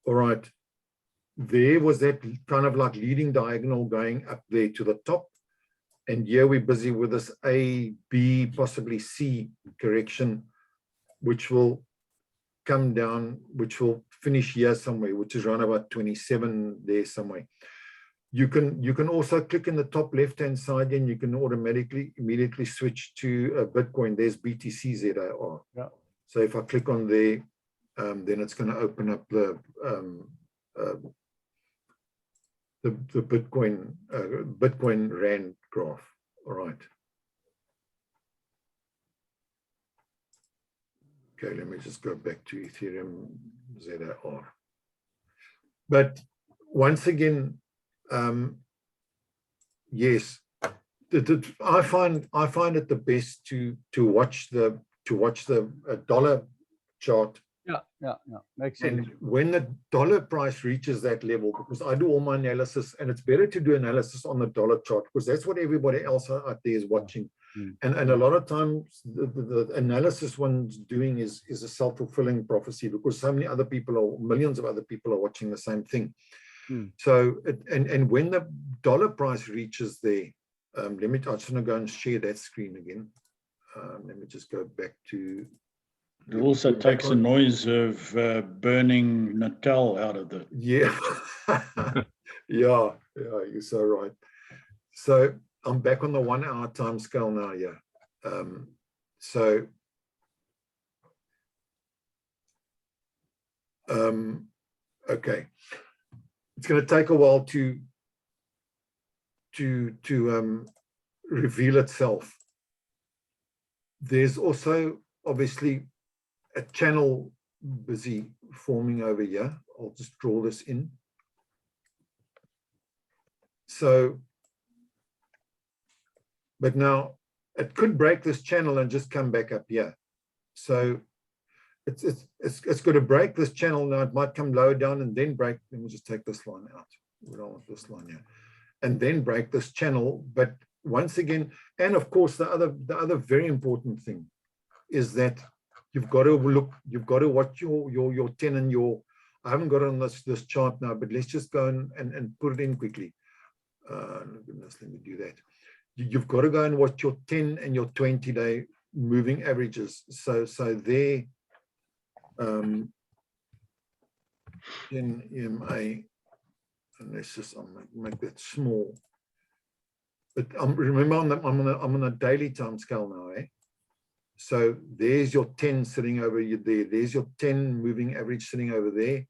All right. There was that kind of like leading diagonal going up there to the top. And here we're busy with this A, B, possibly C correction, which will come down, which will finish here somewhere, which is around about 27 there somewhere. You can also click in the top left-hand side and you can immediately switch to Bitcoin. There's BTC ZAR. Yeah. So if I click on there, then it's going to open up the Bitcoin Rand graph. All right. Okay, let me just go back to Ethereum ZAR. But once again, yes, I find it the best to watch the dollar chart. Yeah. Makes sense. And when the dollar price reaches that level, because I do all my analysis, and it's better to do analysis on the dollar chart because that's what everybody else out there is watching. And a lot of times the analysis one's doing is a self-fulfilling prophecy because so many other people or millions of other people are watching the same thing. So and when the dollar price reaches there, I just want to go and share that screen again. Let me just go back to. It also takes the noise of burning Natal out of the. Yeah. yeah, you're so right. So I'm back on the 1 hour time scale now. Yeah. So okay, it's going to take a while to reveal itself. There's also obviously a channel busy forming over here. I'll just draw this in. So, but now it could break this channel and just come back up here. So it's going to break this channel. Now it might come lower down and then break. Let me just take this line out. We don't want this line here. And then break this channel. But once again, and of course, the other very important thing is that you've got to look, you've got to watch your 10 and your, I haven't got it on this chart now, but let's just go and put it in quickly. Goodness, let me do that. You've got to go and watch your 10 and your 20-day moving averages. So there, 10 EMA, and let's just make that small. But remember, I'm on a daily time scale now, eh? So there's your 10 sitting over you there. There's your 10 moving average sitting over there.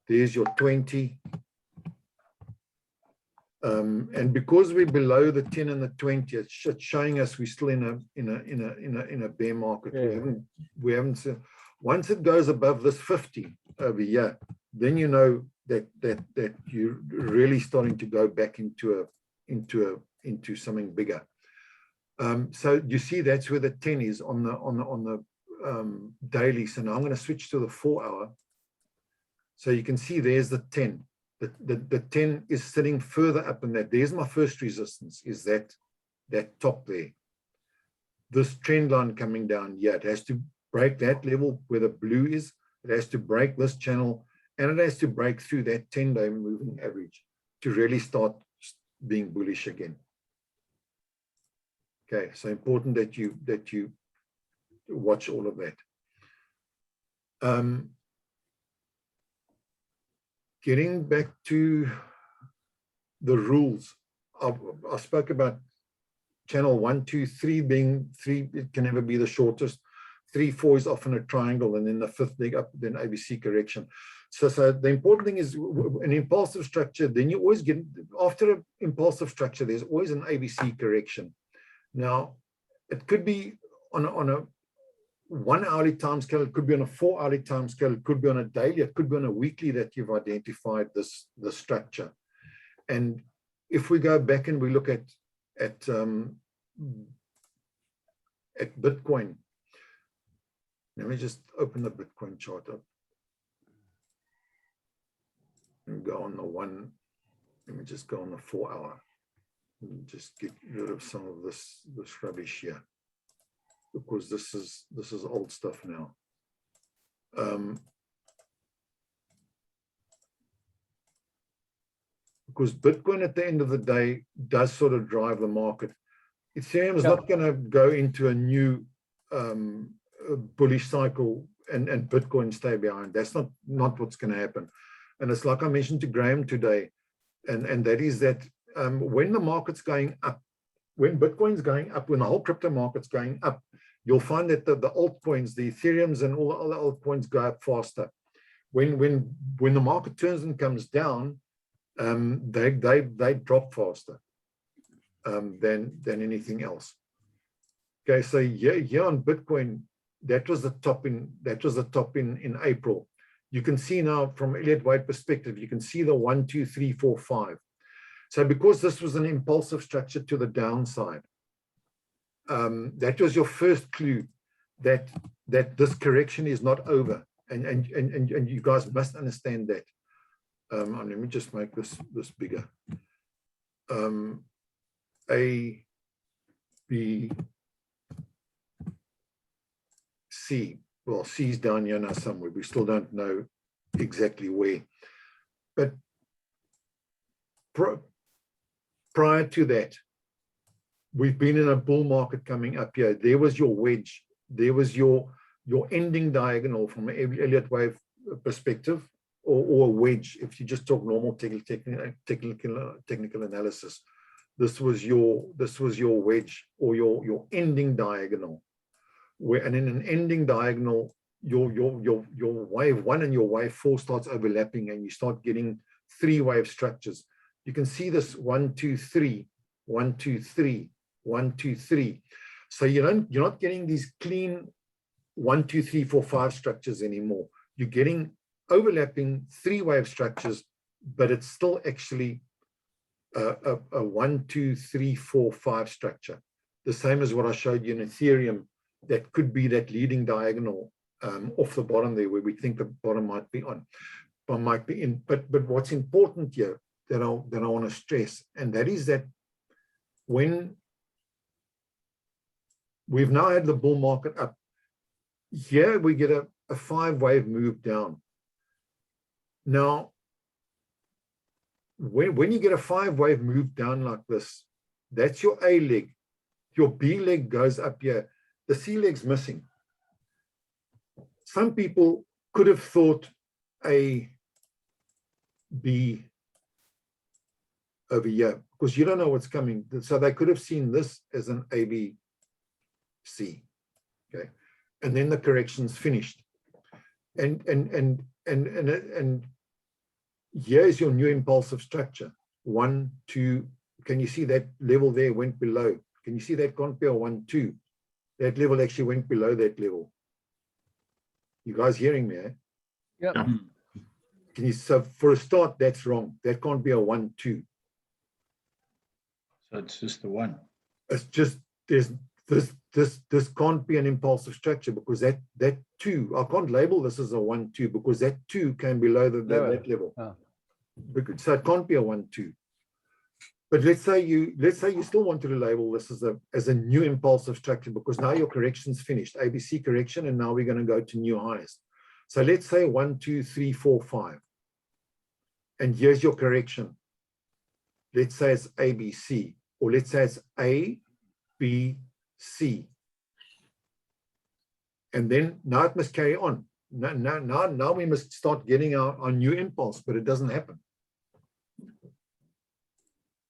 There's your 20. And because we're below the 10 and the 20, it's showing us we're still in a bear market. Yeah. We haven't once it goes above this 50 over here, then you know that you're really starting to go back into something bigger. So you see that's where the 10 is on the daily. So now I'm going to switch to the 4-hour. So you can see there's the 10. The 10 is sitting further up than that. There's my first resistance, is that top there. This trend line coming down here, it has to break that level where the blue is. It has to break this channel, and it has to break through that 10-day moving average to really start being bullish again. Okay, so important that you watch all of that. Getting back to the rules, I spoke about channel 1, 2, 3 being 3. It can never be the shortest. 3, 4 is often a triangle, and then the 5th leg up, then ABC correction. So the important thing is an impulsive structure. Then you always get, after an impulsive structure, there's always an ABC correction. Now, it could be on a 1 hourly time scale, it could be on a 4 hourly time scale, it could be on a daily, it could be on a weekly that you've identified the structure. And if we go back and we look at Bitcoin, let me just open the Bitcoin chart up and go on the one. Let me just go on the 4 hour and just get rid of some of this rubbish here, because this is old stuff now. Because Bitcoin at the end of the day does sort of drive the market. Ethereum is not going to go into a new bullish cycle and Bitcoin stay behind. That's not what's going to happen. And it's like I mentioned to Graham today, and that is that when the market's going up, when Bitcoin's going up, when the whole crypto market's going up, you'll find that the altcoins, the Ethereums and all the other altcoins go up faster. When the market turns and comes down, they drop faster than anything else. Okay, so here on Bitcoin, that was the top in April. You can see now from Elliott Wave perspective, you can see the 1, 2, 3, 4, 5. So because this was an impulsive structure to the downside, that was your first clue that this correction is not over, and you guys must understand that. Let me just make this bigger. A, B, C. Well, C's down here now somewhere. We still don't know exactly where. But prior to that, we've been in a bull market coming up here. There was your wedge. There was your ending diagonal from an Elliott Wave perspective, or a wedge. If you just talk normal technical analysis, this was your wedge or your ending diagonal. where, and in an ending diagonal, your wave 1 and your wave 4 starts overlapping, and you start getting 3 wave structures. You can see this 1, 2, 3, 1, 2, 3, 1, 2, 3. So you're not getting these clean 1, 2, 3, 4, 5 structures anymore. You're getting overlapping 3 wave structures, but it's still actually a 1, 2, 3, 4, 5 structure. The same as what I showed you in Ethereum. That could be that leading diagonal off the bottom there, where we think the bottom might be on, or might be in. But what's important here that I want to stress, and that is that when we've now had the bull market up, here we get a 5-wave move down. Now, when you get a 5-wave move down like this, that's your A leg. Your B leg goes up here. The C leg's missing. Some people could have thought A, B over here, because you don't know what's coming. So they could have seen this as an A, B, C. Okay. And then the correction's finished. And here's your new impulsive structure. 1, 2. Can you see that level there went below? Can you see that compare 1, 2? That level actually went below that level. You guys hearing me? Eh? Yeah. Can you, so for a start, that's wrong. That can't be a 1, 2. So it's just the 1. It's just there's this can't be an impulsive structure, because that 2, I can't label this as a 1, 2, because that 2 came below that level. Oh. So it can't be a 1, 2. But let's say you still wanted to label this as a new impulsive structure, because now your correction's finished, ABC correction, and now we're going to go to new highs. So let's say 1, 2, 3, 4, 5. And here's your correction. Let's say it's ABC, or let's say it's A, B, C. And then now it must carry on. Now we must start getting our new impulse, but it doesn't happen.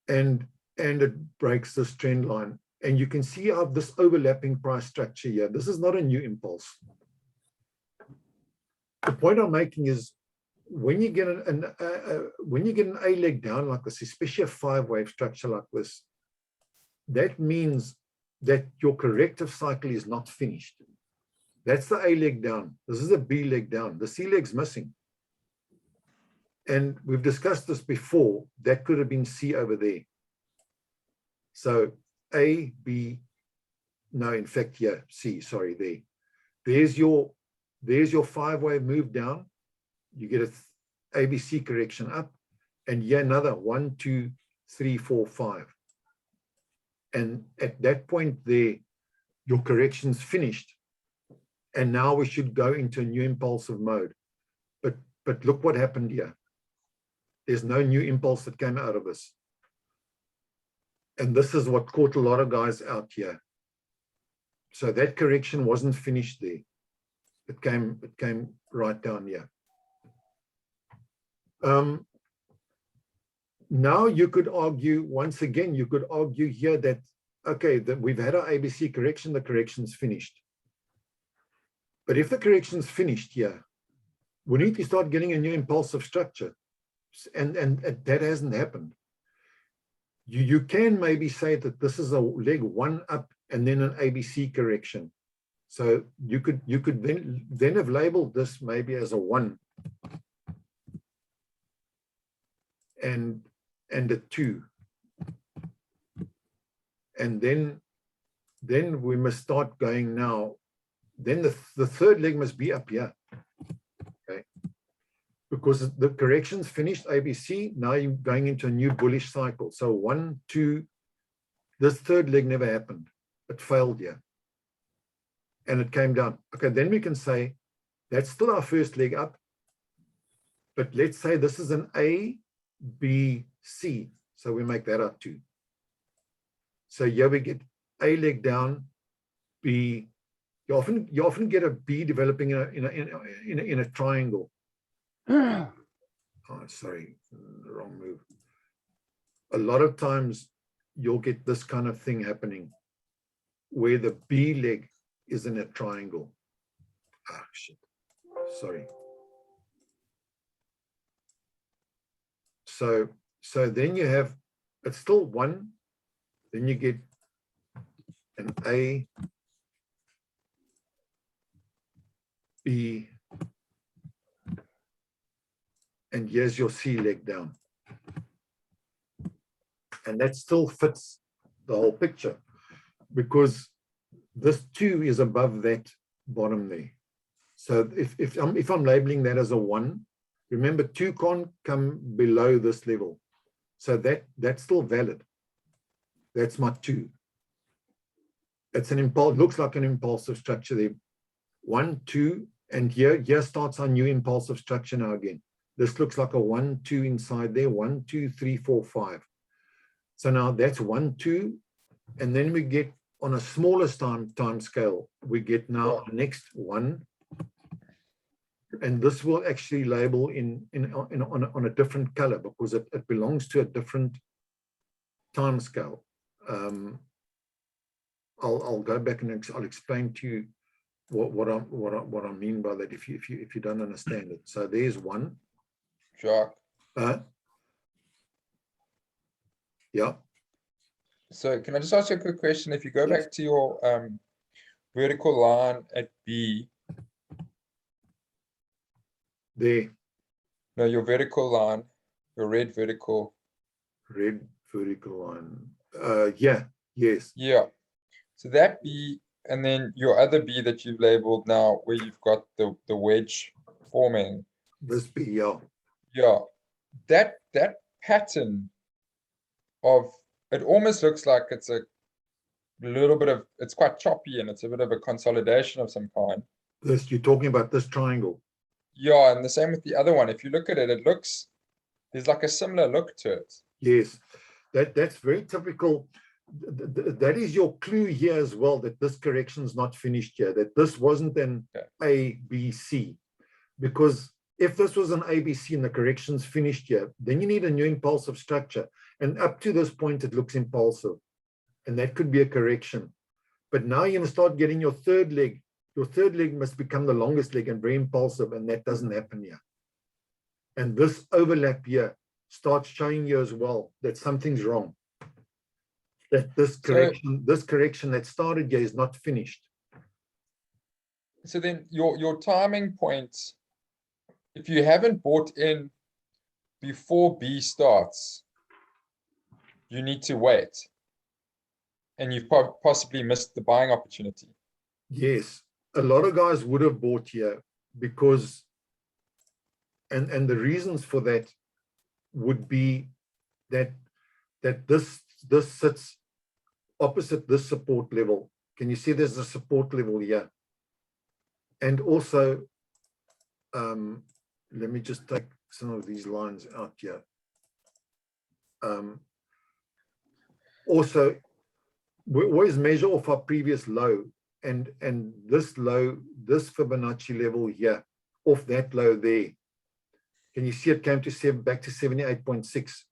And it breaks this trend line. And you can see how this overlapping price structure here. This is not a new impulse. The point I'm making is, when you get an A leg down like this, especially a 5-wave structure like this, that means that your corrective cycle is not finished. That's the A leg down. This is a B leg down. The C leg's missing. And we've discussed this before. That could have been C over there. So A, B, no, in fact, yeah, C, sorry, there. There's your 5-wave move down. You get a ABC correction up, and yeah, another 1, 2, 3, 4, 5. And at that point there, your correction's finished. And now we should go into a new impulsive mode. But look what happened here. There's no new impulse that came out of this. And this is what caught a lot of guys out here. So that correction wasn't finished there. It came right down here. Now you could argue, once again, you could argue here that, okay, that we've had our ABC correction, the correction's finished. But if the correction's finished here, we need to start getting a new impulsive structure. And that hasn't happened. You can maybe say that this is a leg 1 up and then an ABC correction. So you could then have labeled this maybe as a 1 and a 2. And then we must start going now. Then the third leg must be up here. Okay. Because the correction's finished, ABC, now you're going into a new bullish cycle. So 1, 2, this third leg never happened. It failed here. And it came down. Okay, then we can say that's still our first leg up. But let's say this is an A, B, C. So we make that up 2. So here we get A leg down, B. You often get a B developing in a triangle. Oh, sorry, wrong move. A lot of times you'll get this kind of thing happening, where the B leg is in a triangle. Ah, shit. Sorry. So then you have, it's still 1, then you get an A, B, and here's your C leg down. And that still fits the whole picture because this 2 is above that bottom there. So if I'm labeling that as a 1, remember 2 can't come below this level. So that's still valid. That's my 2. It's an impulse, looks like an impulsive structure there. 1, 2, and here starts our new impulsive structure now again. This looks like a 1, 2 inside there. 1, 2, 3, 4, 5. So now that's 1, 2, and then we get on a smallest time scale, we get now our next 1, and this will actually label on a different color because it belongs to a different time scale. I'll go back and I'll explain to you what I mean by that if you don't understand it. So there's 1. Jacques. Yeah. So can I just ask you a quick question? If you go Yes. back to your vertical line at B, There, no, your vertical line, your red vertical. red vertical line. Yeah, yes. Yeah. So that B, and then your other B that you've labeled now, where you've got the wedge forming. This be, yeah. Yeah. That pattern of, it almost looks like it's a little bit of, it's quite choppy and it's a bit of a consolidation of some kind. This, you're talking about this triangle. Yeah, and the same with the other one. If you look at it, it looks, there's like a similar look to it. Yes, that's very typical. That is your clue here as well, that this correction is not finished here, that this wasn't an A, B, C. Because if this was an A, B, C and the correction's finished here, then you need a new impulsive structure. And up to this point, it looks impulsive. And that could be a correction. But now you're going to start getting your third leg. Your third leg must become the longest leg and very impulsive, and that doesn't happen here. And this overlap here starts showing you as well that something's wrong. That this correction that started here is not finished. So then your timing points, if you haven't bought in before B starts, you need to wait. And you've possibly missed the buying opportunity. Yes. A lot of guys would have bought here because, and the reasons for that would be that this sits opposite this support level. Can you see there's a support level here? And also, let me just take some of these lines out here. Also, we always measure off our previous low, and this low, this Fibonacci level here, off that low there. Can you see it came to back to 78.6?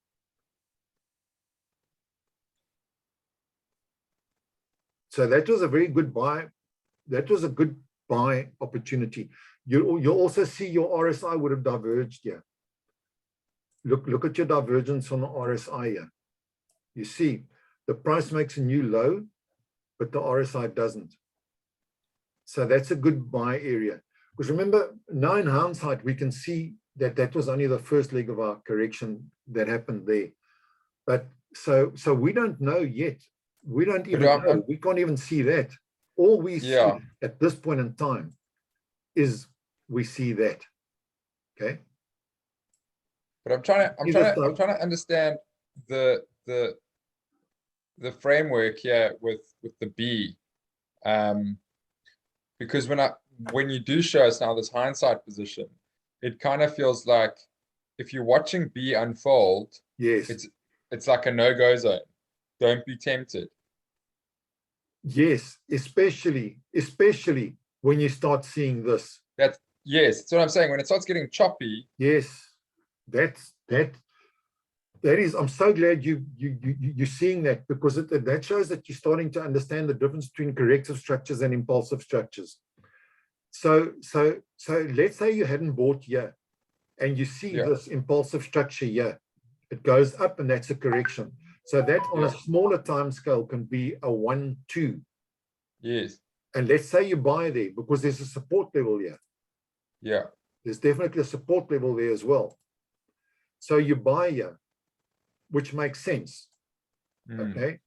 So that was a very good buy. That was a good buy opportunity. You'll also see your RSI would have diverged here. Look at your divergence on the RSI here. You see, the price makes a new low, but the RSI doesn't. So that's a good buy area. Because remember, now in hindsight, we can see that that was only the first leg of our correction that happened there. But so we don't know yet. We don't even know. We can't even see that. All we see at this point in time is we see that. Okay. But I'm trying to understand the framework here with the B. Because when you do show us now this hindsight position, it kind of feels like if you're watching B unfold, yes, it's like a no-go zone. Don't be tempted. Yes, especially when you start seeing this. Yes, that's what I'm saying. When it starts getting choppy. Yes, that That is, I'm so glad you're seeing that, because that shows that you're starting to understand the difference between corrective structures and impulsive structures. So let's say you hadn't bought here, and you see Yeah. this impulsive structure here. It goes up, and that's a correction. So that on a Yeah. smaller time scale can be a 1, 2. Yes. And let's say you buy there because there's a support level here. Yeah. There's definitely a support level there as well. So you buy here, which makes sense. Mm. Okay,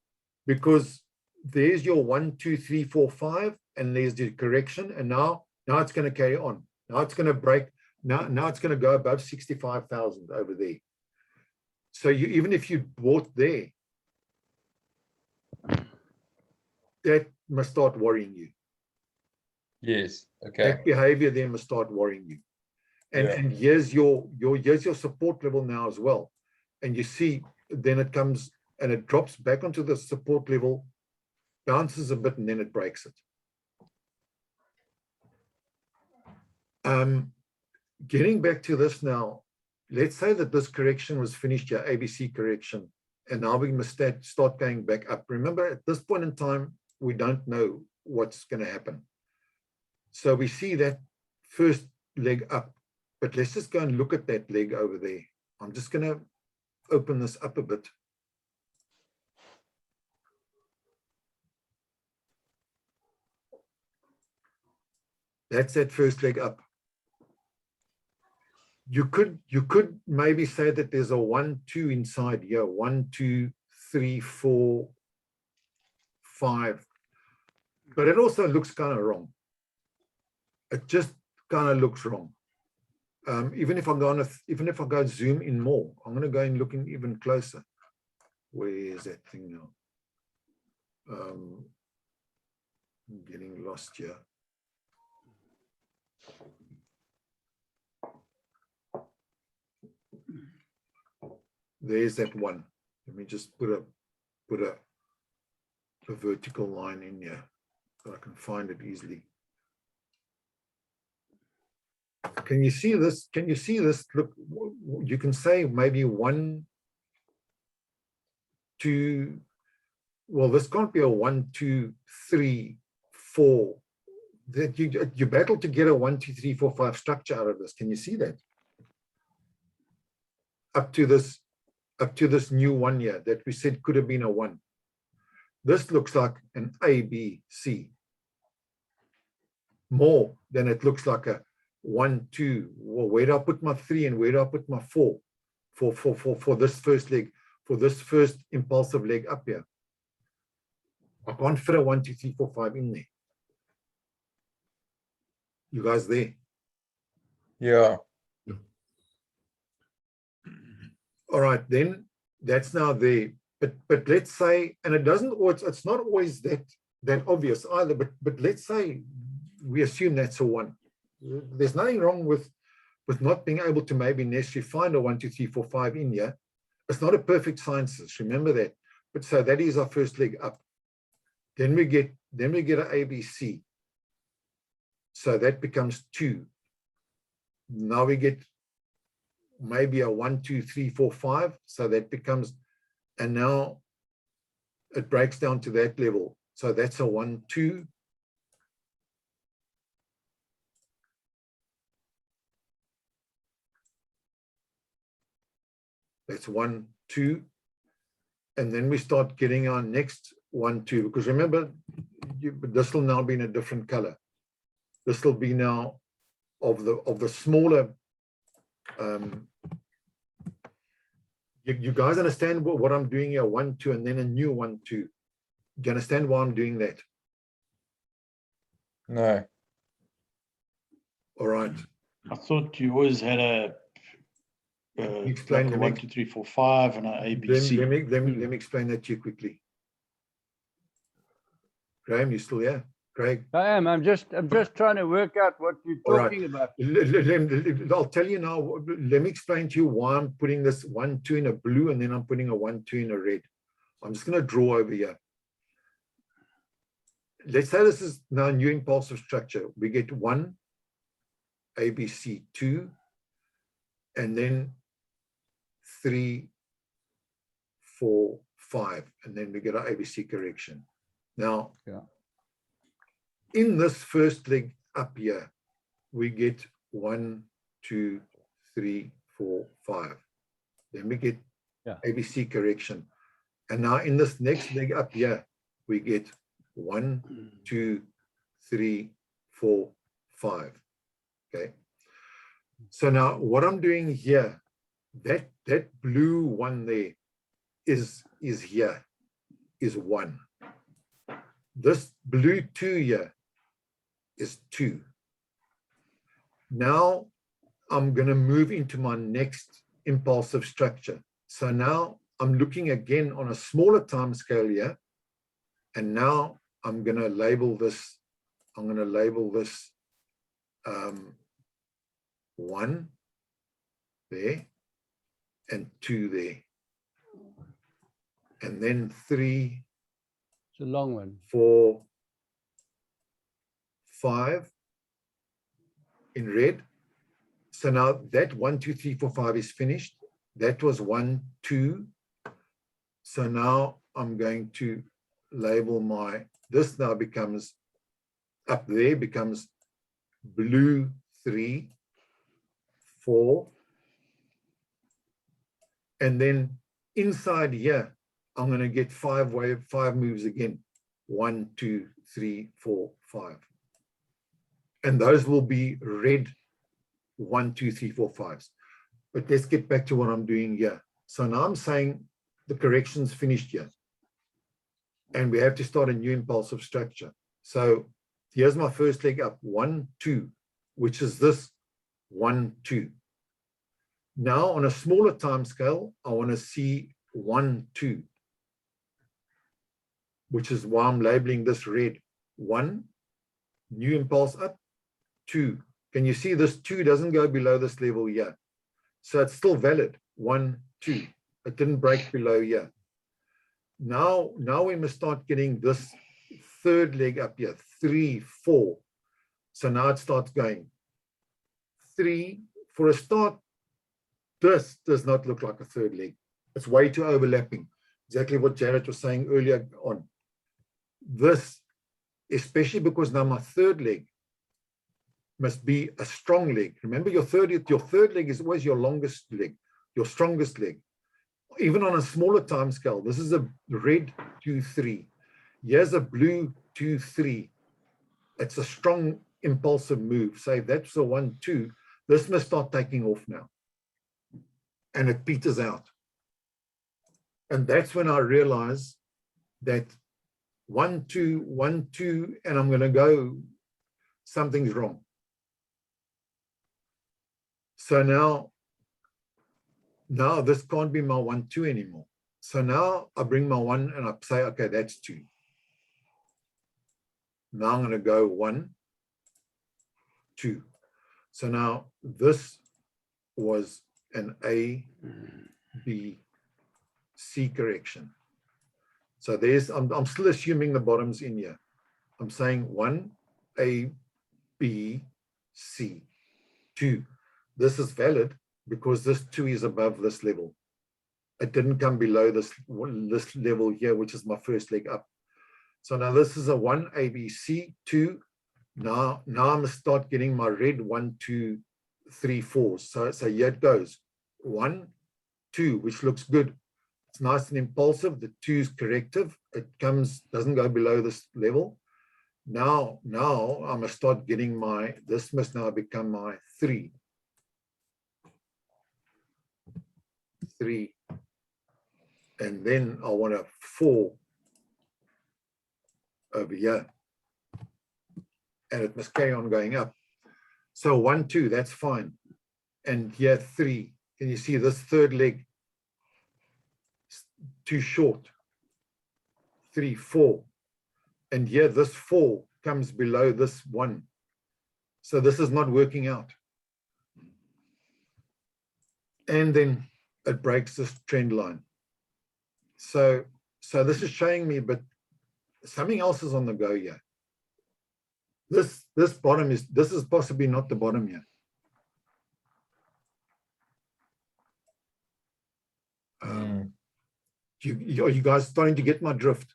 because there's your 1, 2, 3, 4, 5, and there's the correction, and now it's going to carry on. Now it's going to break. Now it's going to go above 65,000 over there. So even if you bought there, that must start worrying you. Yes. Okay. That behavior there must start worrying you. And Yeah. and here's your support level now as well. And you see, then it comes and it drops back onto the support level, bounces a bit, and then it breaks it. Getting back to this now, let's say that this correction was finished, your ABC correction, and now we must start going back up. Remember, at this point in time, we don't know what's going to happen. So we see that first leg up, but let's just go and look at that leg over there. I'm just going to open this up a bit. That's that first leg up. You could maybe say that there's a 1, 2 inside here. 1, 2, 3, 4, 5. But it also looks kind of wrong. It just kind of looks wrong. Even if I go zoom in more, I'm going to go and looking even closer. Where is that thing now? I'm getting lost here. There's that one. Let me just put a vertical line in here so I can find it easily. Can you see this? Can you see this? Look, you can say maybe 1, 2. Well, this can't be a 1, 2, 3, 4. That you battle to get a 1, 2, 3, 4, 5 structure out of this. Can you see that? Up to this new one here that we said could have been a 1. This looks like an A, B, C. More than it looks like a 1, 2. Well, where do I put my 3 and where do I put my 4 for this first leg, for this first impulsive leg up here? I can't fit a 1, 2, 3, 4, 5 in there. You guys there? Yeah. All right, then that's now there. But let's say, and it doesn't always, it's not always that obvious either, but let's say we assume that's a 1. There's nothing wrong with not being able to maybe necessarily find a 1, 2, 3, 4, 5 in here. It's not a perfect science, remember that. But so that is our first leg up. Then we get an ABC. So that becomes 2. Now we get maybe a 1, 2, 3, 4, 5. So that becomes, and now it breaks down to that level. So that's a 1, 2. That's 1, 2. And then we start getting our next 1, 2. Because remember, this will now be in a different color. This will be now of the smaller. You guys understand what I'm doing here? 1, 2, and then a new 1, 2. Do you understand why I'm doing that? No. All right. I thought you always had a Explain like a the 1, next- 2, 3, 4, 5 and an ABC. Let me explain that to you quickly. Graham, you still here? Craig? I am. I'm just trying to work out what you're All right. talking about. I'll tell you now. Let me explain to you why I'm putting this 1, 2 in a blue and then I'm putting a 1, 2 in a red. I'm just going to draw over here. Let's say this is now a new impulsive structure. We get 1, ABC, 2, and then 3, 4, 5, and then we get our ABC correction. Now, Yeah. in this first leg up here, we get 1, 2, 3, 4, 5. Then we get ABC correction. And now in this next leg up here, we get 1, 2, 3, 4, 5. Okay. So now what I'm doing here, that blue one there is here, is 1. This blue 2 here is 2. Now I'm going to move into my next impulsive structure. So now I'm looking again on a smaller time scale here. And now I'm going to label this, 1 there and 2 there. And then 3, It's a long one. 4, 5 in red. So now that 1, 2, 3, 4, 5 is finished. That was 1, 2. So now I'm going to label this now becomes, up there becomes blue 3, 4. And then inside here, I'm going to get 5 moves again. 1, 2, 3, 4, 5. And those will be red 1, 2, 3, 4, 5s. But let's get back to what I'm doing here. So now I'm saying the correction's finished here. And we have to start a new impulsive structure. So here's my first leg up, 1, 2, which is this 1, 2. Now on a smaller time scale, I want to see 1, 2, which is why I'm labeling this red. 1, new impulse up, 2. Can you see this 2 doesn't go below this level here? So it's still valid, 1, 2. It didn't break below here. Now we must start getting this third leg up here, 3, 4. So now it starts going 3. For a start, this does not look like a third leg. It's way too overlapping. Exactly what Jared was saying earlier on. This, especially because now my third leg must be a strong leg. Remember, your third leg is always your longest leg, your strongest leg. Even on a smaller time scale, this is a red 2, 3. Here's a blue 2, 3. It's a strong impulsive move. Say that's a 1, 2. This must start taking off now. And it peters out. And that's when I realize that 1, 2, 1, 2, and I'm going to go, something's wrong. So now this can't be my 1, 2 anymore. So now I bring my 1 and I say, okay, that's 2. Now I'm going to go 1, 2. So now this was an A, B, C correction. So I'm still assuming the bottom's in here. I'm saying 1, A, B, C, 2. This is valid because this 2 is above this level. It didn't come below this level here, which is my first leg up. So now this is a 1, A, B, C, 2. Now I'm going to start getting my red 1, 2, 3, 4. So here it goes. 1, 2, which looks good. It's nice and impulsive. The 2 is corrective. It doesn't go below this level. Now I'm going to start getting this must now become my 3. 3. And then I want a 4 over here. And it must carry on going up. So 1, 2, that's fine. And here 3. Can you see this third leg? Too short. 3, 4. And here this 4 comes below this 1. So this is not working out. And then it breaks this trend line. So this is showing me, but something else is on the go here. This bottom is possibly not the bottom here. Are you guys starting to get my drift?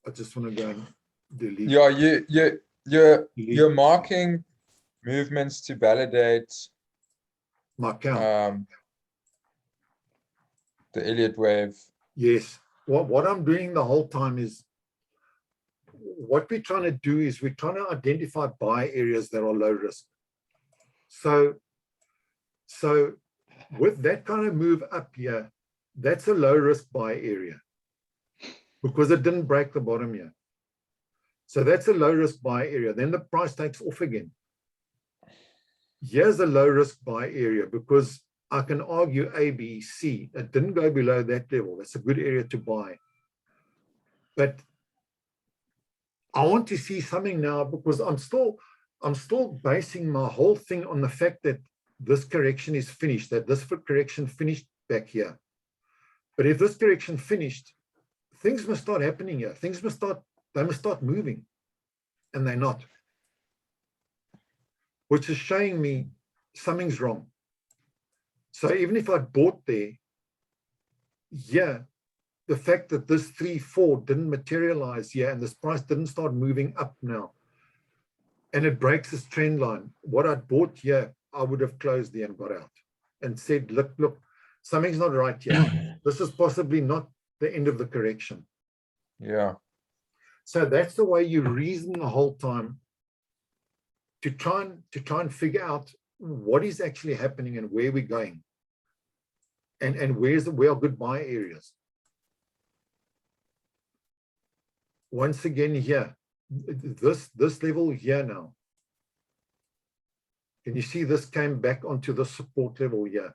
I just want to go and delete. Yeah, you're delete marking movements to validate my account. The Elliott wave. Yes. What I'm doing the whole time is, what we're trying to do is we're trying to identify buy areas that are low risk. So with that kind of move up here, that's a low risk buy area because it didn't break the bottom here. So that's a low risk buy area. Then the price takes off again. Here's a low risk buy area because I can argue A, B, C. It didn't go below that level. That's a good area to buy. But I want to see something now because I'm still basing my whole thing on the fact that this correction is finished, that this correction finished back here. But if this correction finished, things must start happening here. They must start moving, and they're not. Which is showing me something's wrong. So even if I bought there, yeah, the fact that this 3-4 didn't materialize here and this price didn't start moving up now, and it breaks this trend line, what I bought here, I would have closed there and got out and said, look, something's not right here. This is possibly not the end of the correction. Yeah. So that's the way you reason the whole time to try and figure out what is actually happening and where we're going, and where are good buy areas. Once again here, this level here now. Can you see this came back onto the support level here?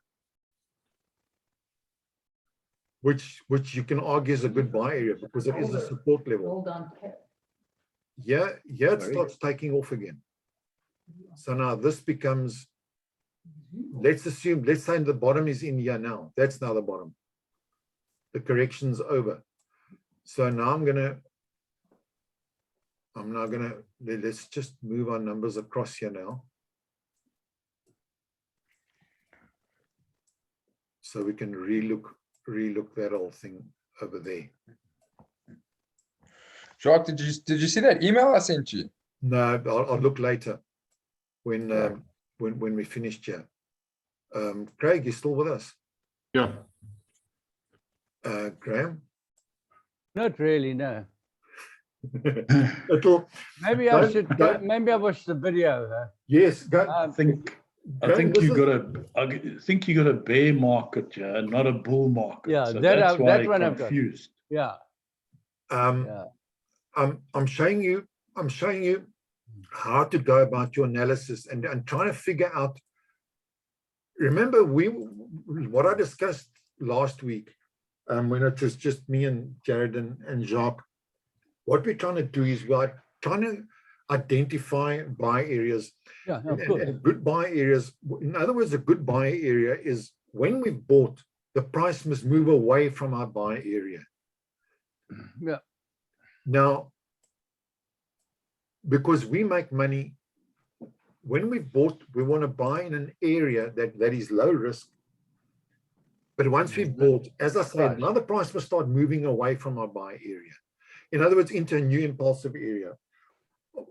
Which you can argue is a good buy area because it is a support level. Hold on. Yeah, it starts taking off again. So now this becomes, let's say the bottom is in here now. That's now the bottom. The correction's over. So now let's just move our numbers across here now. So we can relook that whole thing over there. Jacques, did you see that email I sent you? No, I'll look later when we finished here. Craig, you still with us? Yeah. Graham? Not really, no. It'll, Maybe I should. Maybe I watch the video. yes, go. I think you got a bear market, yeah, not a bull market. Yeah, so that that's why one I'm I've got. confused. Yeah. Yeah. I'm showing you how to go about your analysis and trying to figure out. Remember what I discussed last week when it was just me and Jared and Jacques. What we're trying to do is we're trying to identify buy areas. Yeah, of and course. good buy areas. In other words, a good buy area is when we've bought, the price must move away from our buy area. Yeah. Now, because we make money, when we've bought, we want to buy in an area that is low risk. But once we've bought, as I said, now the price must start moving away from our buy area. In other words, into a new impulsive area.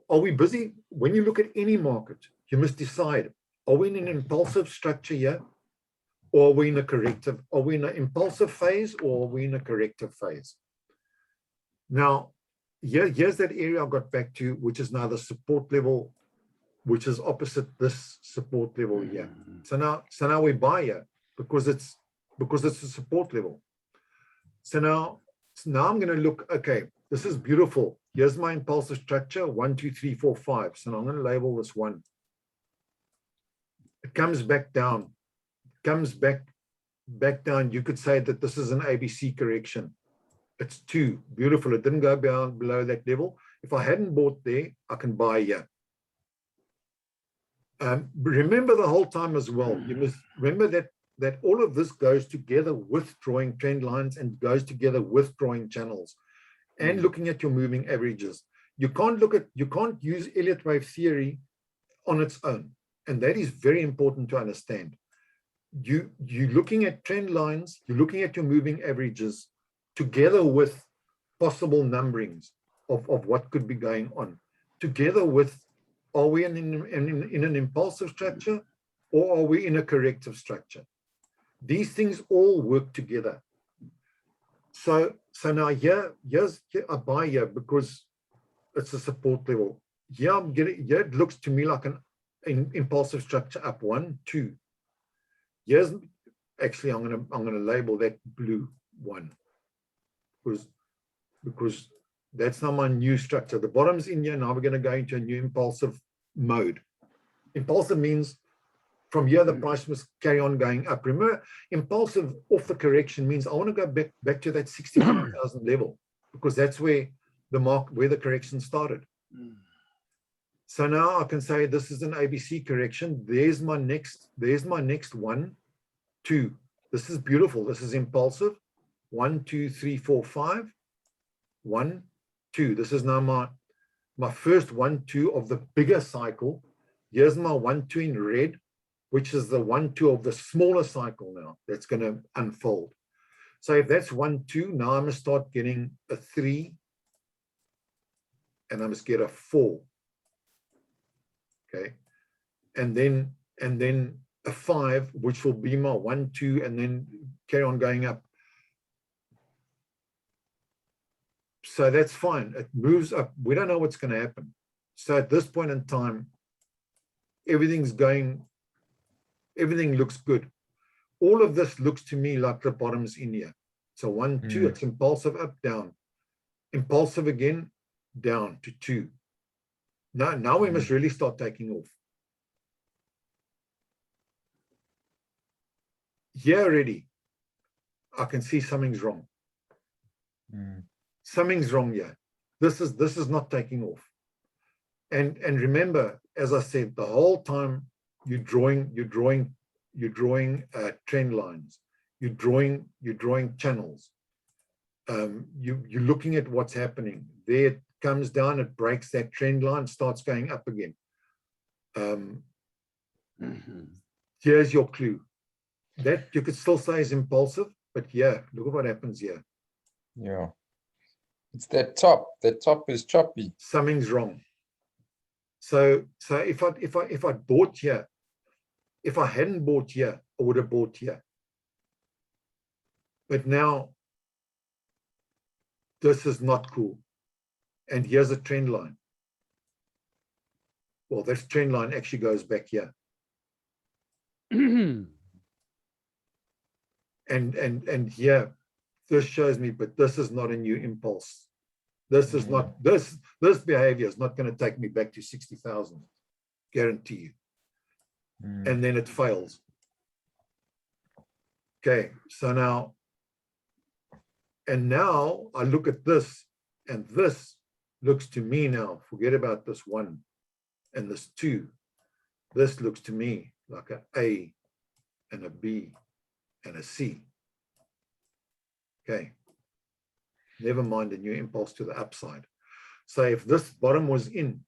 Are we busy? When you look at any market, you must decide, are we in an impulsive structure here? Or are we in a corrective? Are we in an impulsive phase or are we in a corrective phase? Now, here's that area I got back to, which is now the support level, which is opposite this support level here. So now we buy here because it's a support level. So now I'm going to look, okay, this is beautiful. Here's my impulsive structure, 1, 2, 3, 4, 5. So now I'm going to label this 1. It comes back down, comes back down. You could say that this is an ABC correction. It's 2, beautiful. It didn't go below that level. If I hadn't bought there, I can buy here. Remember the whole time as well, you must remember that all of this goes together with drawing trend lines and goes together with drawing channels and looking at your moving averages. You can't use Elliott Wave theory on its own. And that is very important to understand. you're looking at trend lines, you're looking at your moving averages together with possible numberings of what could be going on, together with, are we in an impulsive structure or are we in a corrective structure? These things all work together. So now here's I buy here because it's a support level. Yeah, I'm getting, yeah, it looks to me like an impulsive structure up 1, 2. Here's actually I'm gonna label that blue 1 because that's not my new structure. The bottom's in here. Now we're going to go into a new impulsive mode. Impulsive means from here the price must carry on going up. Remember, impulsive off the correction means I want to go back to that 65,000 level because that's where the correction started. So now I can say this is an ABC correction. There's my next 1, 2. This is beautiful. This is impulsive. 1, 2, 3, 4, 5. 1, 2. This is now my first 1, 2 of the bigger cycle. Here's my 1, 2 in red, which is the 1, 2 of the smaller cycle now that's going to unfold. So if that's 1, 2, now I must start getting a 3 and I must get a 4. Okay. And then a 5, which will be my 1, 2, and then carry on going up. So that's fine. It moves up. We don't know what's going to happen. So at this point in time, everything looks good. All of this looks to me like the bottom's in here. So 1, 2, it's impulsive up, down. Impulsive again, down to 2. Now we must really start taking off. Here already, I can see something's wrong. Something's wrong here. This is not taking off. And remember, as I said, the whole time you're drawing trend lines. You're drawing channels. You're looking at what's happening. There it comes down, it breaks that trend line, starts going up again. Here's your clue. That you could still say is impulsive, but yeah, look at what happens here. Yeah. It's that top. That top is choppy. Something's wrong. So if I bought here, if I hadn't bought here, I would have bought here. But now this is not cool. And here's a trend line. Well, this trend line actually goes back here. And here, this shows me, but this is not a new impulse. This is not, this behavior is not going to take me back to 60,000, guarantee you. And then it fails. Okay, so now, and now I look at this, and this looks to me now, forget about this 1 and this 2. This looks to me like an A and a B and a C. Okay. Never mind a new impulse to the upside. So if this bottom was in,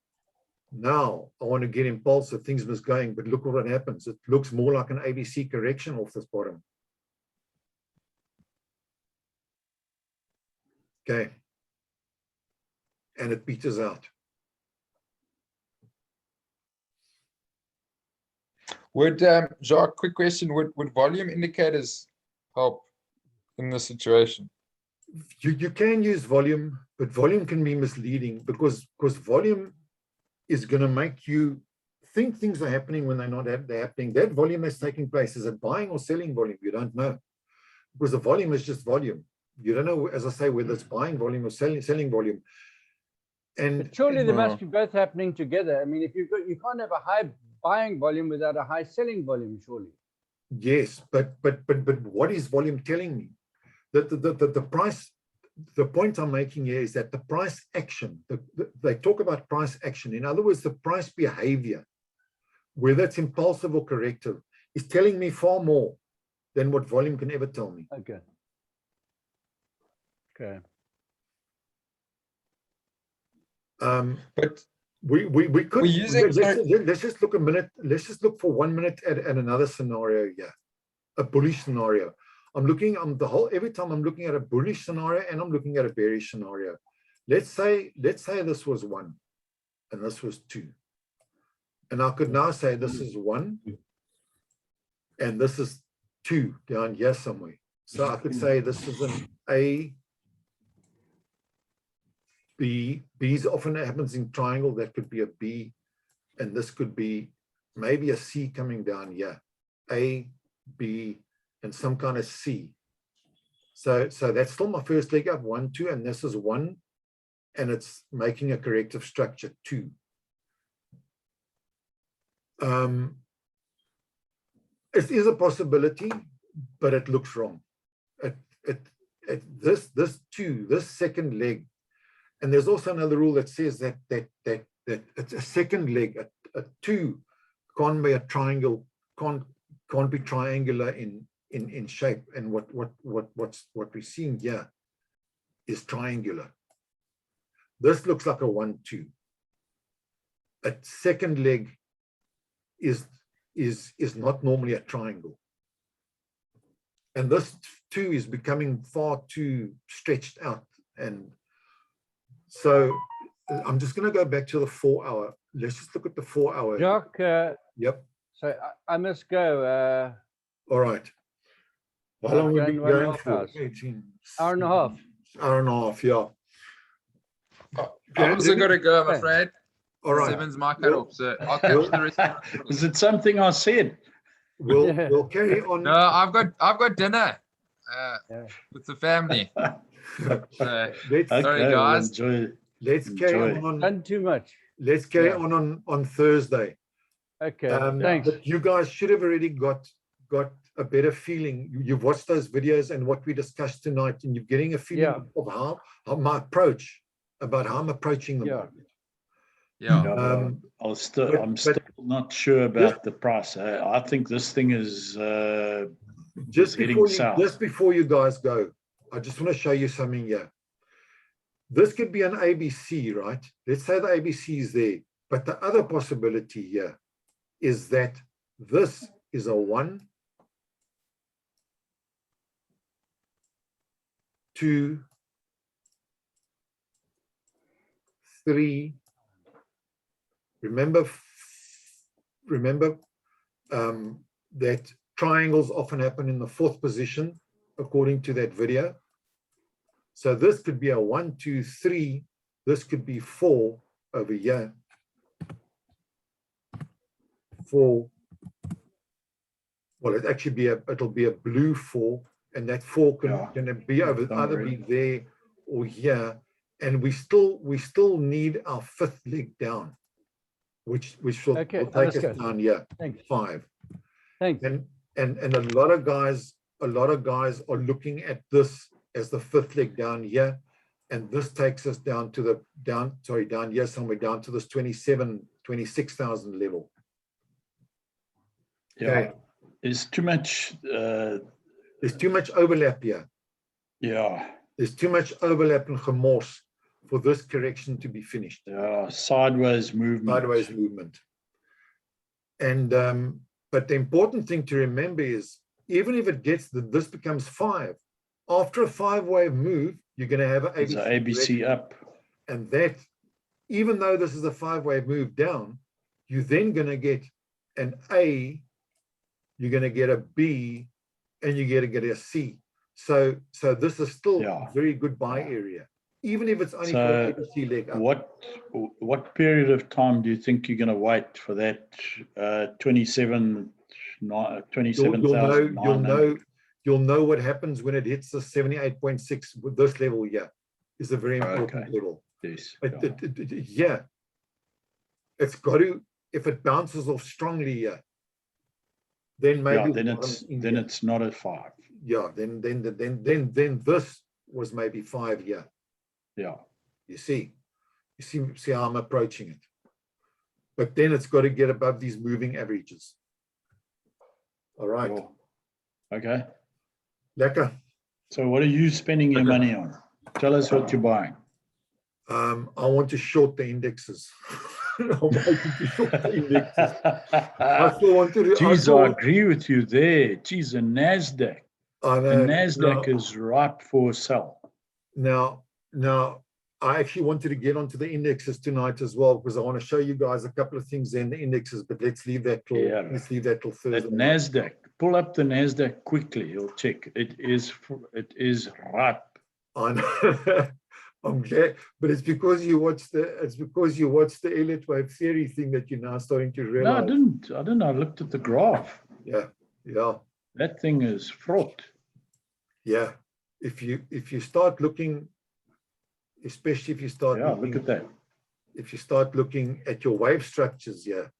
now I want to get impulsive, things must going, but look what happens. It looks more like an ABC correction off this bottom. Okay. And it peters out. Would, Jacques, quick question, would volume indicators help in this situation? You can use volume, but volume can be misleading because volume is going to make you think things are happening when they're not happening. That volume is taking place. Is it buying or selling volume? You don't know, because the volume is just volume. You don't know, as I say, whether it's buying volume or selling volume. And but surely they must be both happening together. I mean, if you can't have a high buying volume without a high selling volume, surely. Yes, but what is volume telling me? The price, the point I'm making here is that the price action, they talk about price action. In other words, the price behavior, whether it's impulsive or corrective, is telling me far more than what volume can ever tell me. Okay. Okay. But we could, we're using, let's just look a minute. Let's just look for 1 minute at another scenario here. a bullish scenario. Every time I'm looking at a bullish scenario and I'm looking at a bearish scenario. Let's say this was 1 and this was 2. And I could now say this is 1 and this is 2 down here somewhere. So I could say this is an A, B. B's often happens in triangle. That could be a B. And this could be maybe a C coming down here. A, B, and some kind of C. So that's still my first leg up, 1, 2, and this is 1. And it's making a corrective structure 2. It is a possibility, but it looks wrong. This 2, this second leg, and there's also another rule that says that it's a second leg, a 2 can't be a triangle, can't be triangular in shape. And what we're seeing here is triangular. This looks like a 1, 2. A second leg is not normally a triangle. And this 2 is becoming far too stretched out. And so I'm just going to go back to the 4 hour. Let's just look at the 4 hour. Jacques, Yep. so I must go. All right. How long have we been going 1.5 for? hours. 18. Hour and a half. Hour and a half, yeah. I've also got to go, I'm Okay. afraid. All right. 7's my cutoff, so I'll catch the rest. Is it something I said? We'll carry on. No, I've got dinner Yeah. with the family. So, Let's, Sorry, Okay, well, guys. enjoy. let's carry Enjoy. on. Done too much. Let's carry Yeah. on Thursday. Okay, Um, thanks. But you guys should have already got a better feeling. You've watched those videos and what we discussed tonight, and you're getting a feeling Yeah. of how my approach, about how I'm approaching the Yeah. market. yeah. Yeah, Um, I'm but- still not sure about the price. I think this thing is Just heading before south. you guys go, I just want to show you something here. This could be an ABC, right? Let's say the ABC is there, but the other possibility here is that this is a 1, 2, 3. Remember that triangles often happen in the 4th position, according to that video. So this could be a 1, 2, 3. This could be 4 over here. 4. Well, it'll be a blue 4, and that 4 can be over, either be there or here. And we still need our 5th leg down, which will Okay, take us understood. down here, Thanks. 5. Thanks. And a lot of guys are looking at this as the 5th leg down here, and this takes us down to down here somewhere, down to this 26,000 level. Yeah, Okay. there's too much. There's too much overlap here. Yeah, There's too much overlap and remorse for this correction to be finished. sideways movement. Sideways movement. And but the important thing to remember is, even if it gets this becomes 5, after a 5-wave move, you're going to have an It's ABC, an ABC up. and that, even though this is a 5-wave move down, you're then going to get an A, you're going to get a B, and you're going to get a C. So this is still a very good buy area, even if it's only for an ABC leg up. What period of time do you think you're going to wait for that 27,000? You'll know what happens when it hits the 78.6 with this level here. Is a very important level. Yes. Yeah. It's got to, if it bounces off strongly here, then maybe then it's not a 5. Yeah, then this was maybe 5 here. Yeah. You see how I'm approaching it. But then it's got to get above these moving averages. All right. Cool. Okay. Lekker. So what are you spending your money on? Tell us what you're buying. I want to short the indexes. I'm waiting to short the indexes. I still want to. Geez, I agree with you there. Geez, the NASDAQ. I The know. NASDAQ is ripe for a sell. Now, I actually wanted to get onto the indexes tonight as well, because I want to show you guys a couple of things in the indexes, but let's leave that till That Thursday. NASDAQ, pull up the NASDAQ quickly. You'll check. It is ripe. I know. I'm glad, but it's because you watched the Elliott Wave theory thing that you're now starting to No, realize. I didn't. I looked at the graph. Yeah. That thing is fraught. Yeah. If you start looking, especially if you start Look at that. If you start looking at your wave structures here,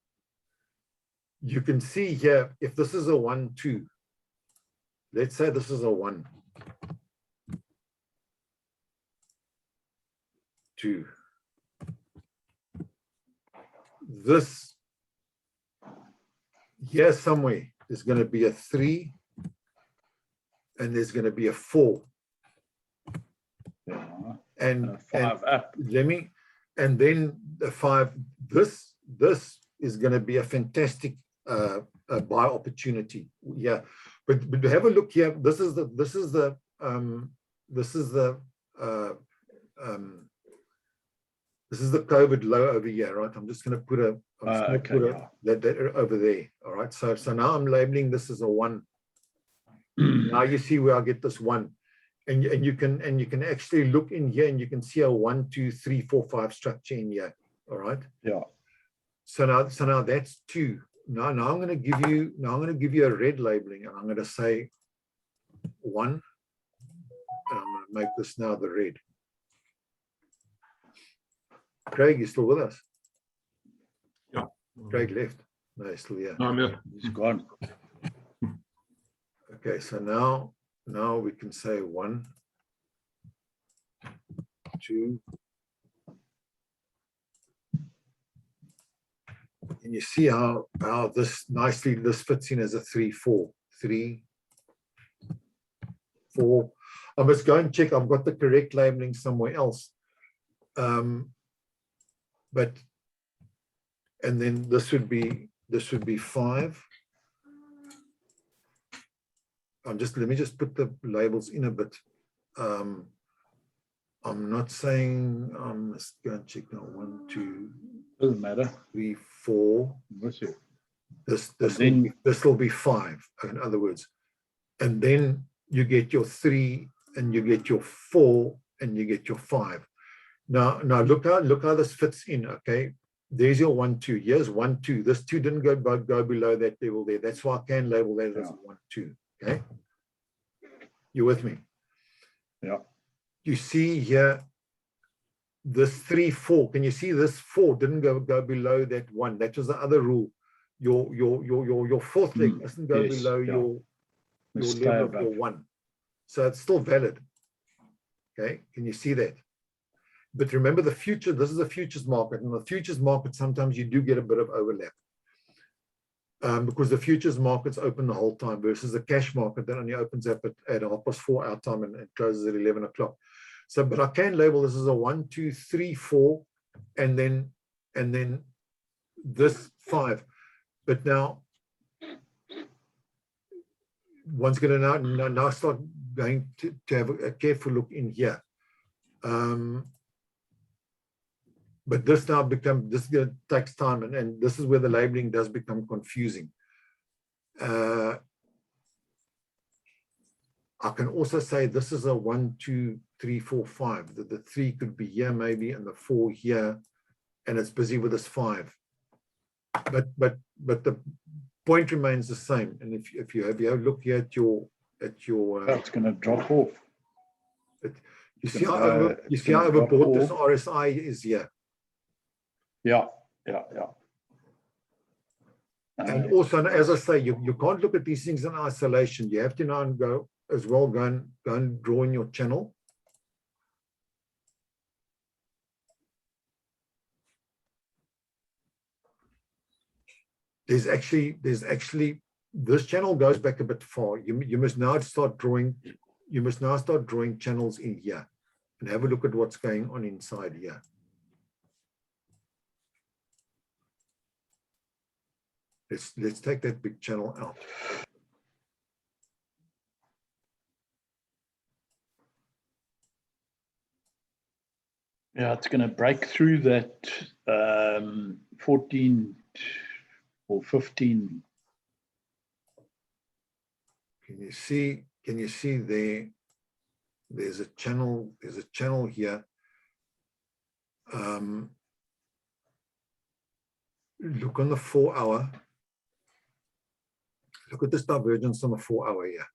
you can see here, if this is a 1, 2, let's say this is a 1, 2. This here somewhere is going to be a 3, and there's going to be a 4. Yeah. And 5 up. And then the 5, this is going to be a fantastic buy opportunity. Yeah, but have a look here. This is the COVID low over here, right? I'm just going to put that over there. All right. So now I'm labeling this as a 1. Now you see where I get this 1. And you can actually look in here and you can see a 1, 2, 3, 4, 5 structure in here. All right. Yeah. So now that's 2. Now I'm going to give you a red labeling, and I'm going to say 1, and I'm going to make this now the red. Craig, you still with us? Yeah. Craig left. No, he's still here. No, I'm here. He's gone. Okay, so now we can say 1, 2, and you see how this fits in as a 3, 4, 3, 4. I must go and check. I've got the correct labeling somewhere else. But and then this would be 5. Let me just put the labels in a bit. I'm not saying, let's go and check now. 1, 2, Doesn't matter. 3, 4. What's it? This will be 5, in other words. And then you get your 3, and you get your 4, and you get your 5. Now look how this fits in. Okay, there's your 1, 2. Here's 1, 2. This 2 didn't go below that level there. That's why I can label that as 1, 2. Okay, you with me? Yeah. You see here, this 3, 4. Can you see this 4 didn't go below that 1? That was the other rule. Your fourth leg doesn't go below your level of your 1. So it's still valid. Okay, can you see that? But remember the future, this is a futures market. And the futures market, sometimes you do get a bit of overlap. Because the futures market's open the whole time versus the cash market that only opens up at 4:30 our time and closes at 11 o'clock. So, but I can label this as a 1, 2, 3, 4, and then this 5. But now, one's going to now start going to have a careful look in here. But this takes time, and this is where the labeling does become confusing. I can also say this is a 1, 2, 3, 4, 5. The 3 could be here maybe, and the 4 here, and it's busy with this 5. But the point remains the same. And if you have a look here at your it's going to drop off. You see how overbought this RSI is here. Yeah. And also, as I say, you can't look at these things in isolation. You have to now go and draw in your channel. There's actually this channel goes back a bit far. You must now start drawing. You must now start drawing channels in here, and have a look at what's going on inside here. Let's take that big channel out. Yeah, it's going to break through that 14 or 15. Can you see there? There's a channel here. Look on the 4 hour. Look at this divergence on the 4 hour here.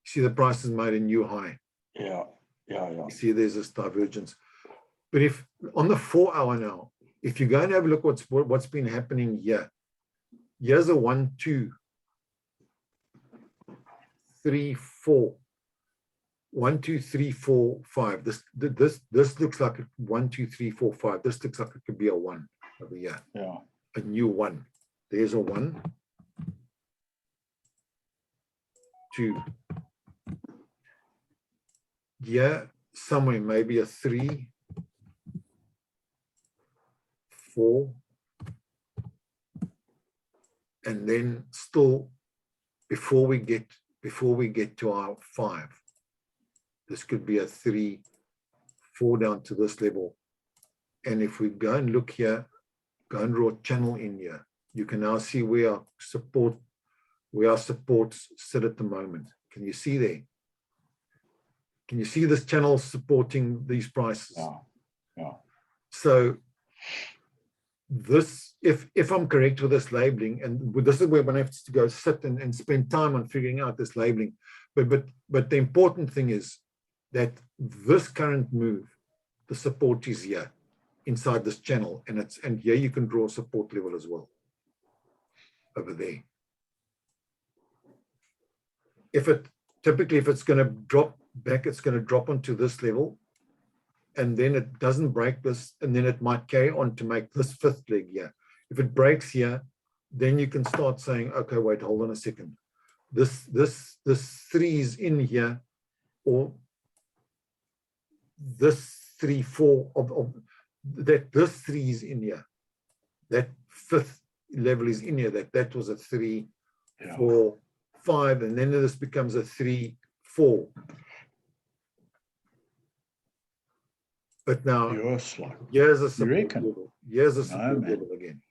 See the price has made a new high. Yeah. You see there's this divergence. But if on the 4 hour now, if you go and have a look what's been happening here, here's a 1, 2, 3, 4. 1, 2, 3, 4, 5. This looks like a 1, 2, 3, 4, 5. This looks like it could be a 1 over here. Yeah. A new 1. There's a 1, 2. Yeah, somewhere maybe a 3, 4, and then still before we get to our 5, this could be a 3, 4 down to this level. And if we go and look here, go and draw a channel in here, you can now see where our supports sit at the moment. Can you see there? Can you see this channel supporting these prices? Yeah. So this, if I'm correct with this labeling, and this is where one has to go sit and spend time on figuring out this labeling. But the important thing is that this current move, the support is here inside this channel, and here you can draw a support level as well over there. Typically if it's going to drop back, it's going to drop onto this level, and then it doesn't break this, and then it might carry on to make this 5th leg here. If it breaks here, then you can start saying, okay, wait, hold on a second. This 3 is in here, or this 3, 4 of that, this 3 is in here. That 5th level is in here. That was a 3, 4, 5, and then this becomes a 3, 4. But now here's a support level. Here's a support level again.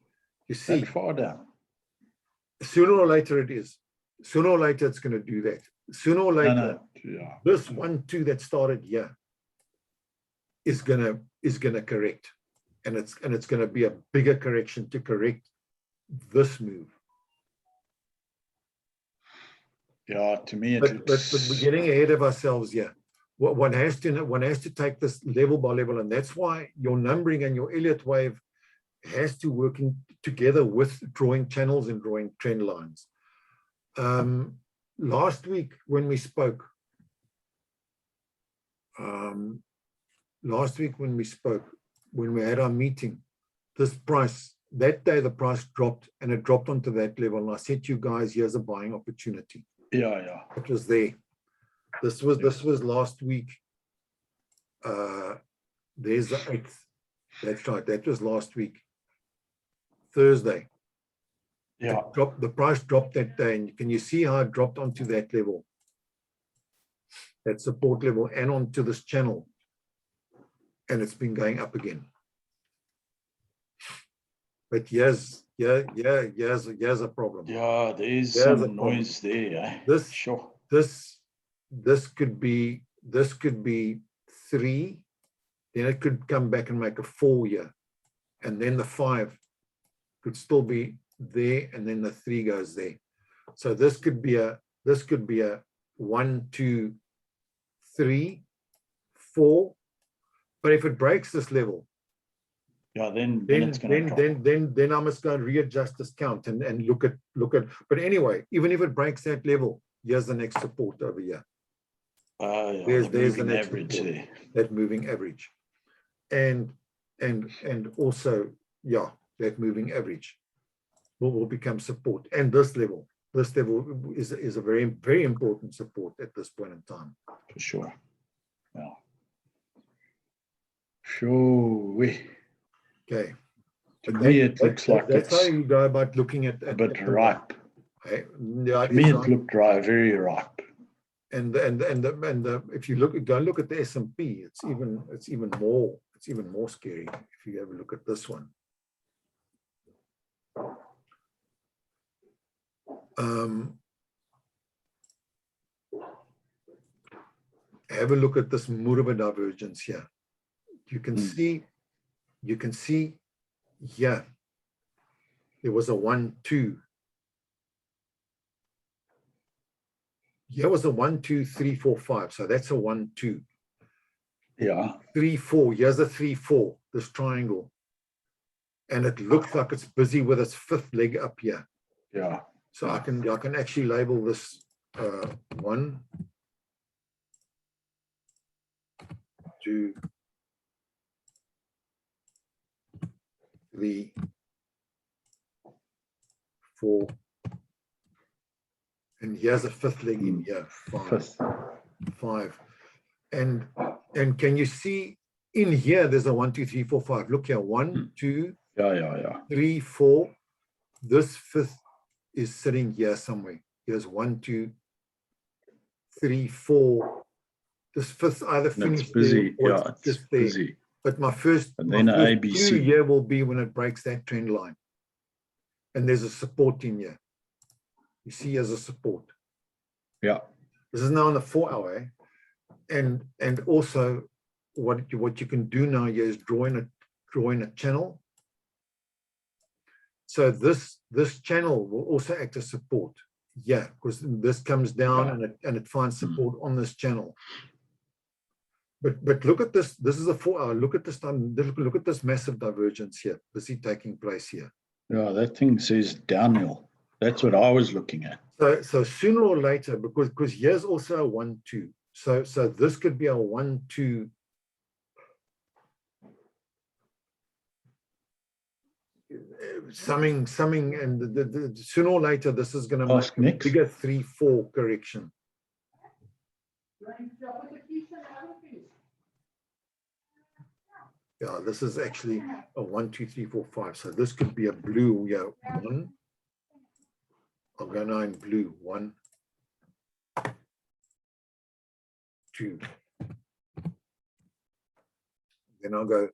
You see, that far down. Sooner or later it is. Sooner or later it's going to do that. Sooner or later, this 1, 2 that started here is gonna correct, and it's going to be a bigger correction to correct this move. Yeah, to me, but we're getting ahead of ourselves here. One has to take this level by level, and that's why your numbering and your Elliott wave has to work together with drawing channels and drawing trend lines. Last week when we spoke, when we had our meeting, this price, that day the price dropped, and it dropped onto that level. And I said to you guys, here's a buying opportunity. Yeah. It was there. This was last week. There's the 8th. That's right. That was last week, Thursday. Yeah. The price dropped that day, and can you see how it dropped onto that level, that support level, and onto this channel, and it's been going up again. But here's a problem. Yeah, there's some noise there. This could be 3, then it could come back and make a 4 here, and then the 5 could still be there, and then the 3 goes there. So this could be a 1, 2, 3, 4. But if it breaks this level, then it's going to then I must go and readjust this count and look at. But anyway, even if it breaks that level, here's the next support over here. There's the next average support, there. that moving average, and also that moving average will become support. And this level is a very, very important support at this point in time. For sure. Yeah. Sure. Okay. To But me, that- it looks that- like that's how it's you go about looking at a bit the ripe. Okay? Yeah, To me, it's it ripe. looked dry, very ripe. And if you go and look at the S&P, it's even more scary if you have a look at this one. Have a look at this Muraba divergence here. You can see here there was a 1, 2. Here was a 1, 2, 3, 4, 5. So that's a 1, 2. Yeah. 3, 4. Here's a 3, 4, this triangle. And it looks like it's busy with its fifth leg up here. Yeah. So I can actually label this 1, 2, 3, 4. And here's a fifth leg in here, 5. Fifth. 5. And can you see in here there's a 1, 2, 3, 4, 5. Look here, 1, 2, Yeah. 3, 4. This fifth is sitting here somewhere. Here's 1, 2, 3, 4. This fifth either And it's finished busy. there or Yeah, it's it's just there. busy. But my first And then a clue ABC. here will be when it breaks that trend line. And there's a support in here. You see as a support. Yeah. This is now on the 4-hour. And also what you can do now here is draw in a channel. So this channel will also act as support. Yeah, because this comes down and it finds support on this channel. But look at this. This is a 4-hour. Look at this time. Look at this massive divergence here. Busy taking place here. Yeah, that thing says downhill. That's what I was looking at. So sooner or later, because here's also a 1, 2. So this could be a 1, 2. Something, and the sooner or later this is going to make a Next. bigger 3, 4 correction. Yeah, this is actually a 1, 2, 3, 4, 5. So this could be a blue. Yeah, 1. I'll go now in blue. 1, 2. Then I'll go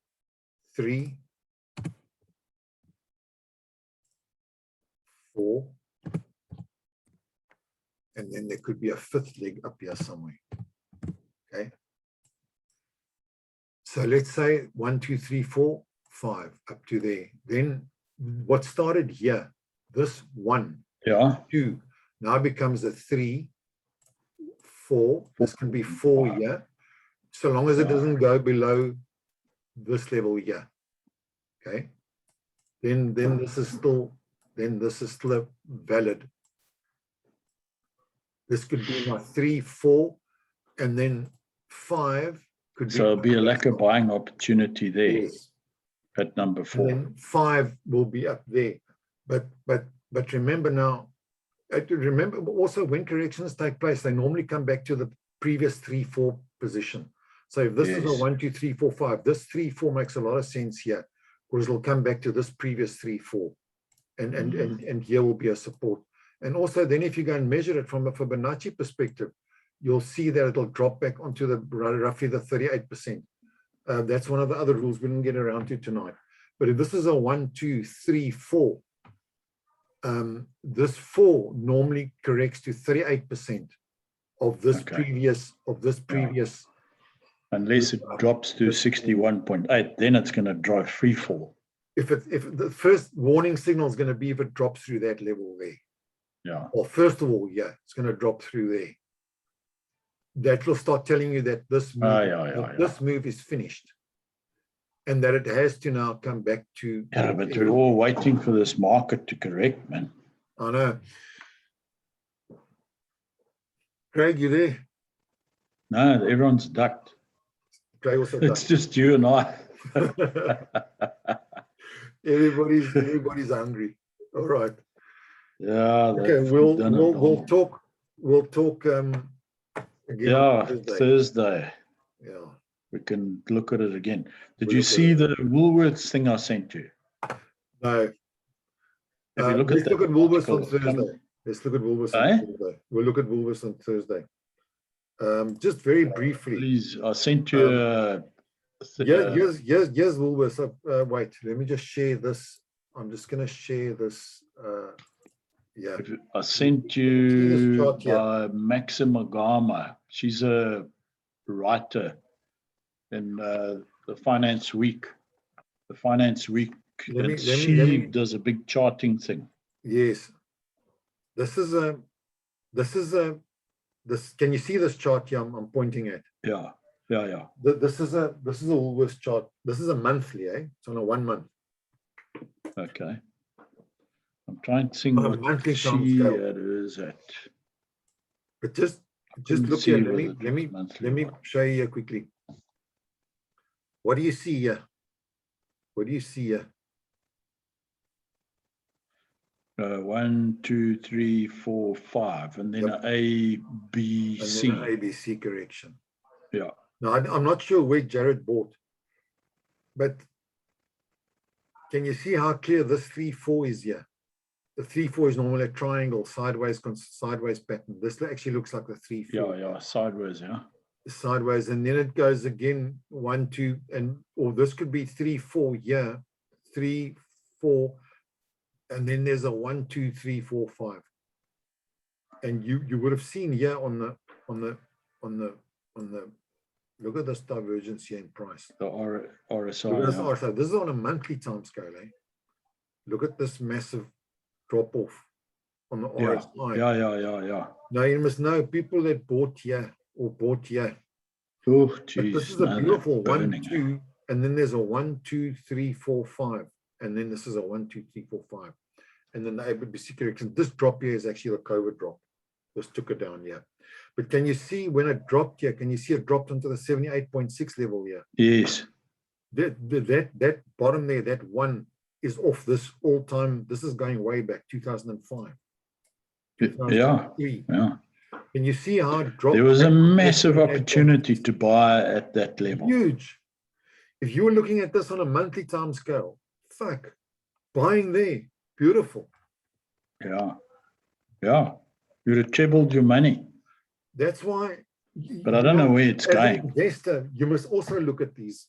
3, 4. And then there could be a fifth leg up here somewhere. Okay. So let's say 1, 2, 3, 4, 5 up to there. Then what started here, this 1, 2, now becomes a 3, 4. This can be 4 here, so long as it doesn't go below this level here. Okay. Then this is still a valid. This could be my 3, 4, and then 5 could be. So it'll be a lack of buying opportunity there. Yes. At number 4. And then 5 will be up there. But remember now, remember also when corrections take place, they normally come back to the previous 3, 4 position. So if this is a 1, 2, 3, 4, 5, this 3, 4 makes a lot of sense here, because it'll come back to this previous 3, 4. And here will be a support. And also then if you go and measure it from a Fibonacci perspective, you'll see that it'll drop back onto the roughly the 38%. That's one of the other rules we didn't get around to tonight. But if this is a 1, 2, 3, 4, this 4 normally corrects to 38% of this previous. Unless it drops to 61.8, then it's going to drive free fall. If the first warning signal is going to be if it drops through that level there. Yeah. Or first of all, it's going to drop through there. That will start telling you that this move, this move is finished, and that it has to now come back to. Yeah, but we're all waiting for this market to correct, man. I know. Craig, you there? No, everyone's ducked. Craig also It's ducked. just you and I. Everybody's hungry. All right. Yeah. Okay, we'll talk. We'll talk again. Yeah, Thursday. Yeah. We can look at it again. Did We'll you look at see it. the Woolworths thing I sent you? No. Have you looked Let's at look that at Woolworths on article? Thursday. Let's look at Woolworths on Eh? Thursday. We'll look at Woolworths on Thursday. Just very briefly. Please, I sent you. Here's Woolworths. Wait, let me just share this. I'm just going to share this. Yeah. I sent See this you chart here? by Maxima Gama. She's a writer in the Finance Week. The Finance Week. Let me- and let me- she let me- does a big charting thing. Yes. This, can you see this chart here I'm pointing at? Yeah. This is a Woolworths chart. This is a monthly, It's on a 1 month. Okay. I'm trying to think On a what monthly she timescale. is at. But just Couldn't look see here. whether it was monthly Let me or not. show you here quickly. What do you see here? What do you see here? 1, 2, 3, 4, 5, and then Yep. a A, B, And C. then an ABC correction. Yeah. Now, I'm not sure where Jared bought, but can you see how clear this 3-4 is here? The 3-4 is normally a triangle, sideways pattern. This actually looks like the 3-4. Yeah, sideways, yeah. Sideways, and then it goes again 1, 2, or this could be 3-4 here, 3-4, and then there's a 1, 2, 3, 4, 5. And you would have seen here on the look at this divergence here in price. The Look at RSI. this Yeah. RSI. This is on a monthly time scale, Look at this massive drop off on the RSI. Yeah. Now you must know people that bought here or bought here. Oh, But geez. this is a no, beautiful they're 1, burning. 2, and then there's a 1, 2, 3, 4, 5, and then this is a 1, 2, 3, 4, 5, and then the ABC correction. This drop here is actually the COVID drop. This took it down here. But can you see when it dropped here? Can you see it dropped onto the 78.6 level here? Yes. That bottom there, that 1 is off this all time. This is going way back 2005. Yeah. 2003. Yeah. Can you see how it dropped? There was a back to massive 78.6? opportunity to buy at that level. Huge. If you were looking at this on a monthly time scale, fuck, buying there, beautiful. Yeah. You'd have trebled your money. That's why. But I don't know where it's as an going. investor, you must also look at these.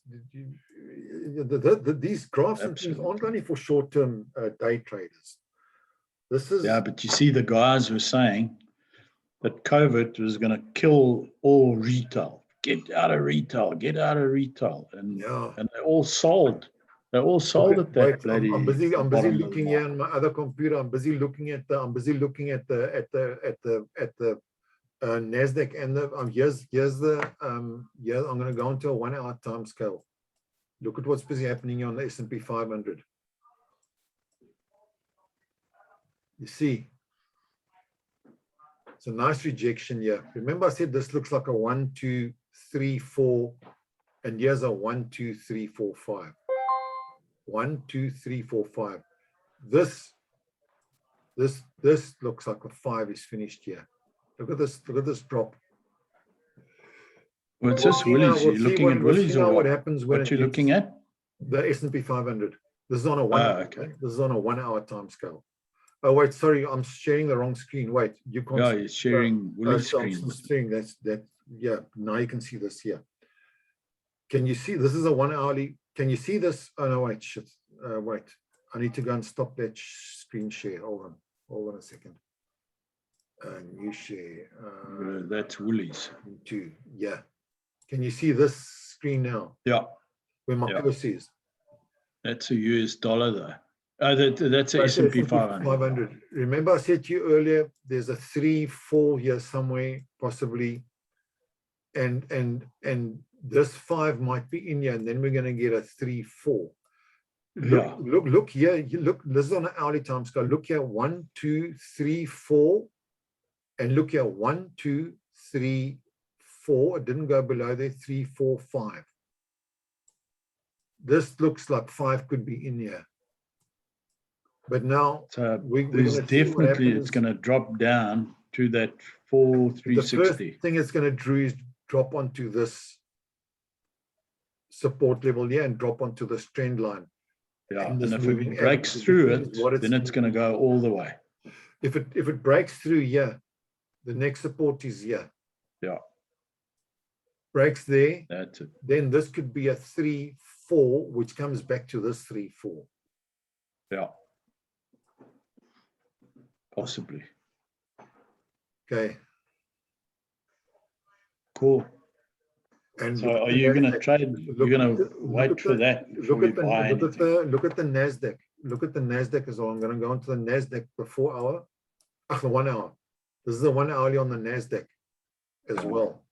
These graphs and things aren't only for short-term day traders. This is Yeah, but you see, the guys were saying that COVID was going to kill all retail. Get out of retail. And yeah. and they all sold. They all sold at that Wait, bloody. I'm busy bottom of the looking here market. on my other computer. I'm busy looking at the Nasdaq and the here's the I'm going to go into a 1 hour time scale. Look at what's busy happening here on the S&P 500. You see, it's a nice rejection here. Remember I said this looks like a 1, 2, 3, 4, and here's a 1, 2, 3, 4, 5. 1, 2, 3, 4, 5. This looks like a 5 is finished here. Look at this drop. What's this, Willies? You're looking at Willies or what what? happens when What you looking at? the S&P 500. This is on a 1 hour. Okay. This is on a 1 hour time scale. Oh wait, sorry, I'm sharing the wrong screen. Wait, you can't. Yeah, see- you're sharing Willie's so I'm screen. sharing that. Yeah, now you can see this here. Can you see? This is a 1 hourly. Can you see this? Oh no, wait, shit. Wait, I need to go and stop that screen share. Hold on a second. New share. That's Willie's. Two. Yeah. Can you see this screen now? Yeah, Where my Yeah. cursor is? that's a US dollar though. That's a That's S&P S&P 500. 500. Remember I said to you earlier, there's a 3, 4 here somewhere, possibly. And this 5 might be in here, and then we're going to get a 3, 4. Yeah. Look here. You look, this is on an hourly time scale. Look here, 1, 2, 3, 4. And look here, 1, 2, 3, 4. It didn't go below there, 3, 4, 5. This looks like 5 could be in here. But now So we're there's gonna see what definitely, it's happens. going to drop down to that The 4,360. first thing it's going to do is drop onto this support level here and drop onto this trend line. Yeah, And and this if moving it breaks average through is it, what it's then it's going to go all the way. If it breaks through here, the next support is here. Yeah. Breaks there, That's it. then this could be a 3-4, which comes back to this 3-4. Yeah. Possibly. Okay. Cool. And So look at are the you going to Nasdaq. trade? You're going to Look wait at for the- that before you buy anything? look at the Nasdaq. Look at the Nasdaq as well. I'm going to go into the Nasdaq the 4 hour. The 1 hour. This is the 1 hourly on the Nasdaq as Yeah. well.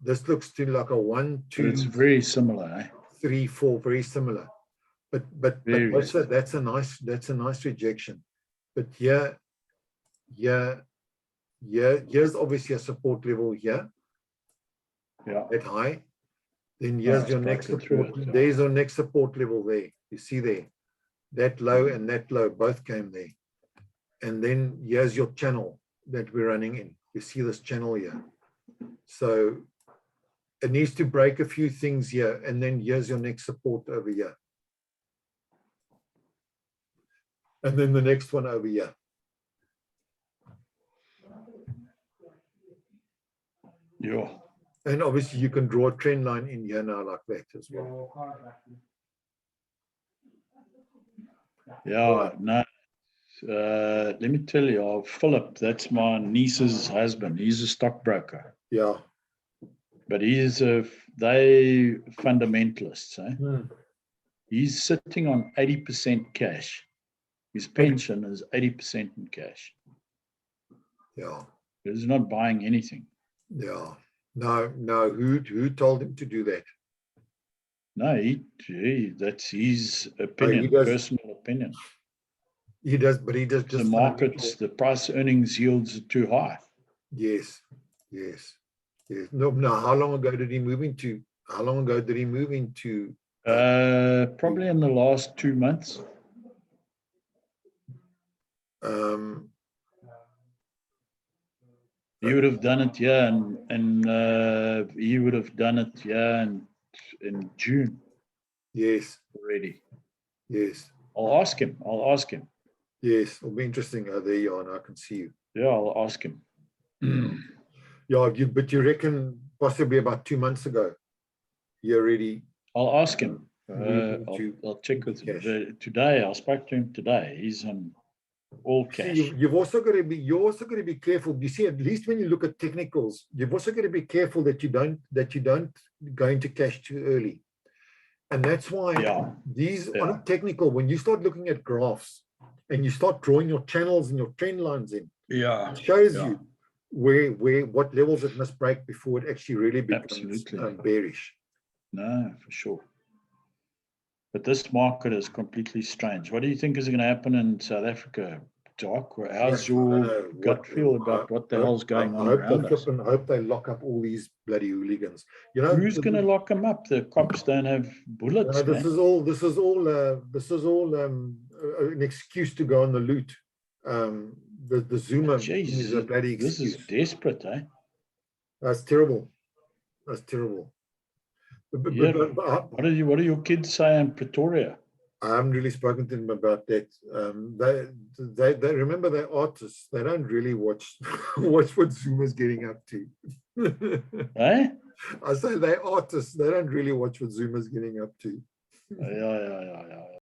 This looks to like a 1, But 2, it's very similar, eh? 3, 4, very similar. But Very also that's a nice rejection. But here's obviously a support level here. Yeah. That high. Then Oh, here's it's your next broken through support. it, yeah. There's your next support level there. You see there. That low and that low both came there. And then here's your channel that we're running in. You see this channel here. So it needs to break a few things here. And then here's your next support over here. And then the next one over here. Yeah. And obviously you can draw a trend line in here now like that as well. Yeah. No. Let me tell you, Philip, that's my niece's husband. He's a stockbroker, Yeah. but they fundamentalists. Eh? Hmm. He's sitting on 80% cash. His pension is 80% in cash. Yeah. He's not buying anything. Yeah. No. Who told him to do that? No, that's his opinion, does. personal opinion. He does, but he does The just markets, the price earnings yields are too high. Yes. No, how long ago did he move into? Probably in the last 2 months. He would have done it here, and he would have done it here in June Yes. already. Yes. I'll ask him. Yes. It'll be interesting. Oh, there you are. And I can see you. Yeah, I'll ask him. Yeah, but you reckon possibly about 2 months ago, he already. I'll ask him. moved I'll check with him. cash. Today, I spoke to him today. He's on all cash. See, you're also got to be careful. You see, at least when you look at technicals, you've also got to be careful that you don't go into cash too early. And that's why on a technical, when you start looking at graphs and you start drawing your channels and your trend lines in, it shows you what levels it must break before it actually really becomes bearish. No, for sure. But this market is completely strange. What do you think is going to happen in South Africa, Doc? How's your gut feel about what the hell's going on around us? I hope they lock up all these bloody hooligans. You know, who's going to lock them up? The cops don't have bullets. This is all an excuse to go on the loot. The Zuma is a bloody excuse. This is desperate, eh? That's terrible. What do your kids say in Pretoria? I haven't really spoken to them about that. They remember they're artists. They don't really watch what Zuma's getting up to. Eh? I say they're artists. They don't really watch what Zuma's getting up to. Yeah.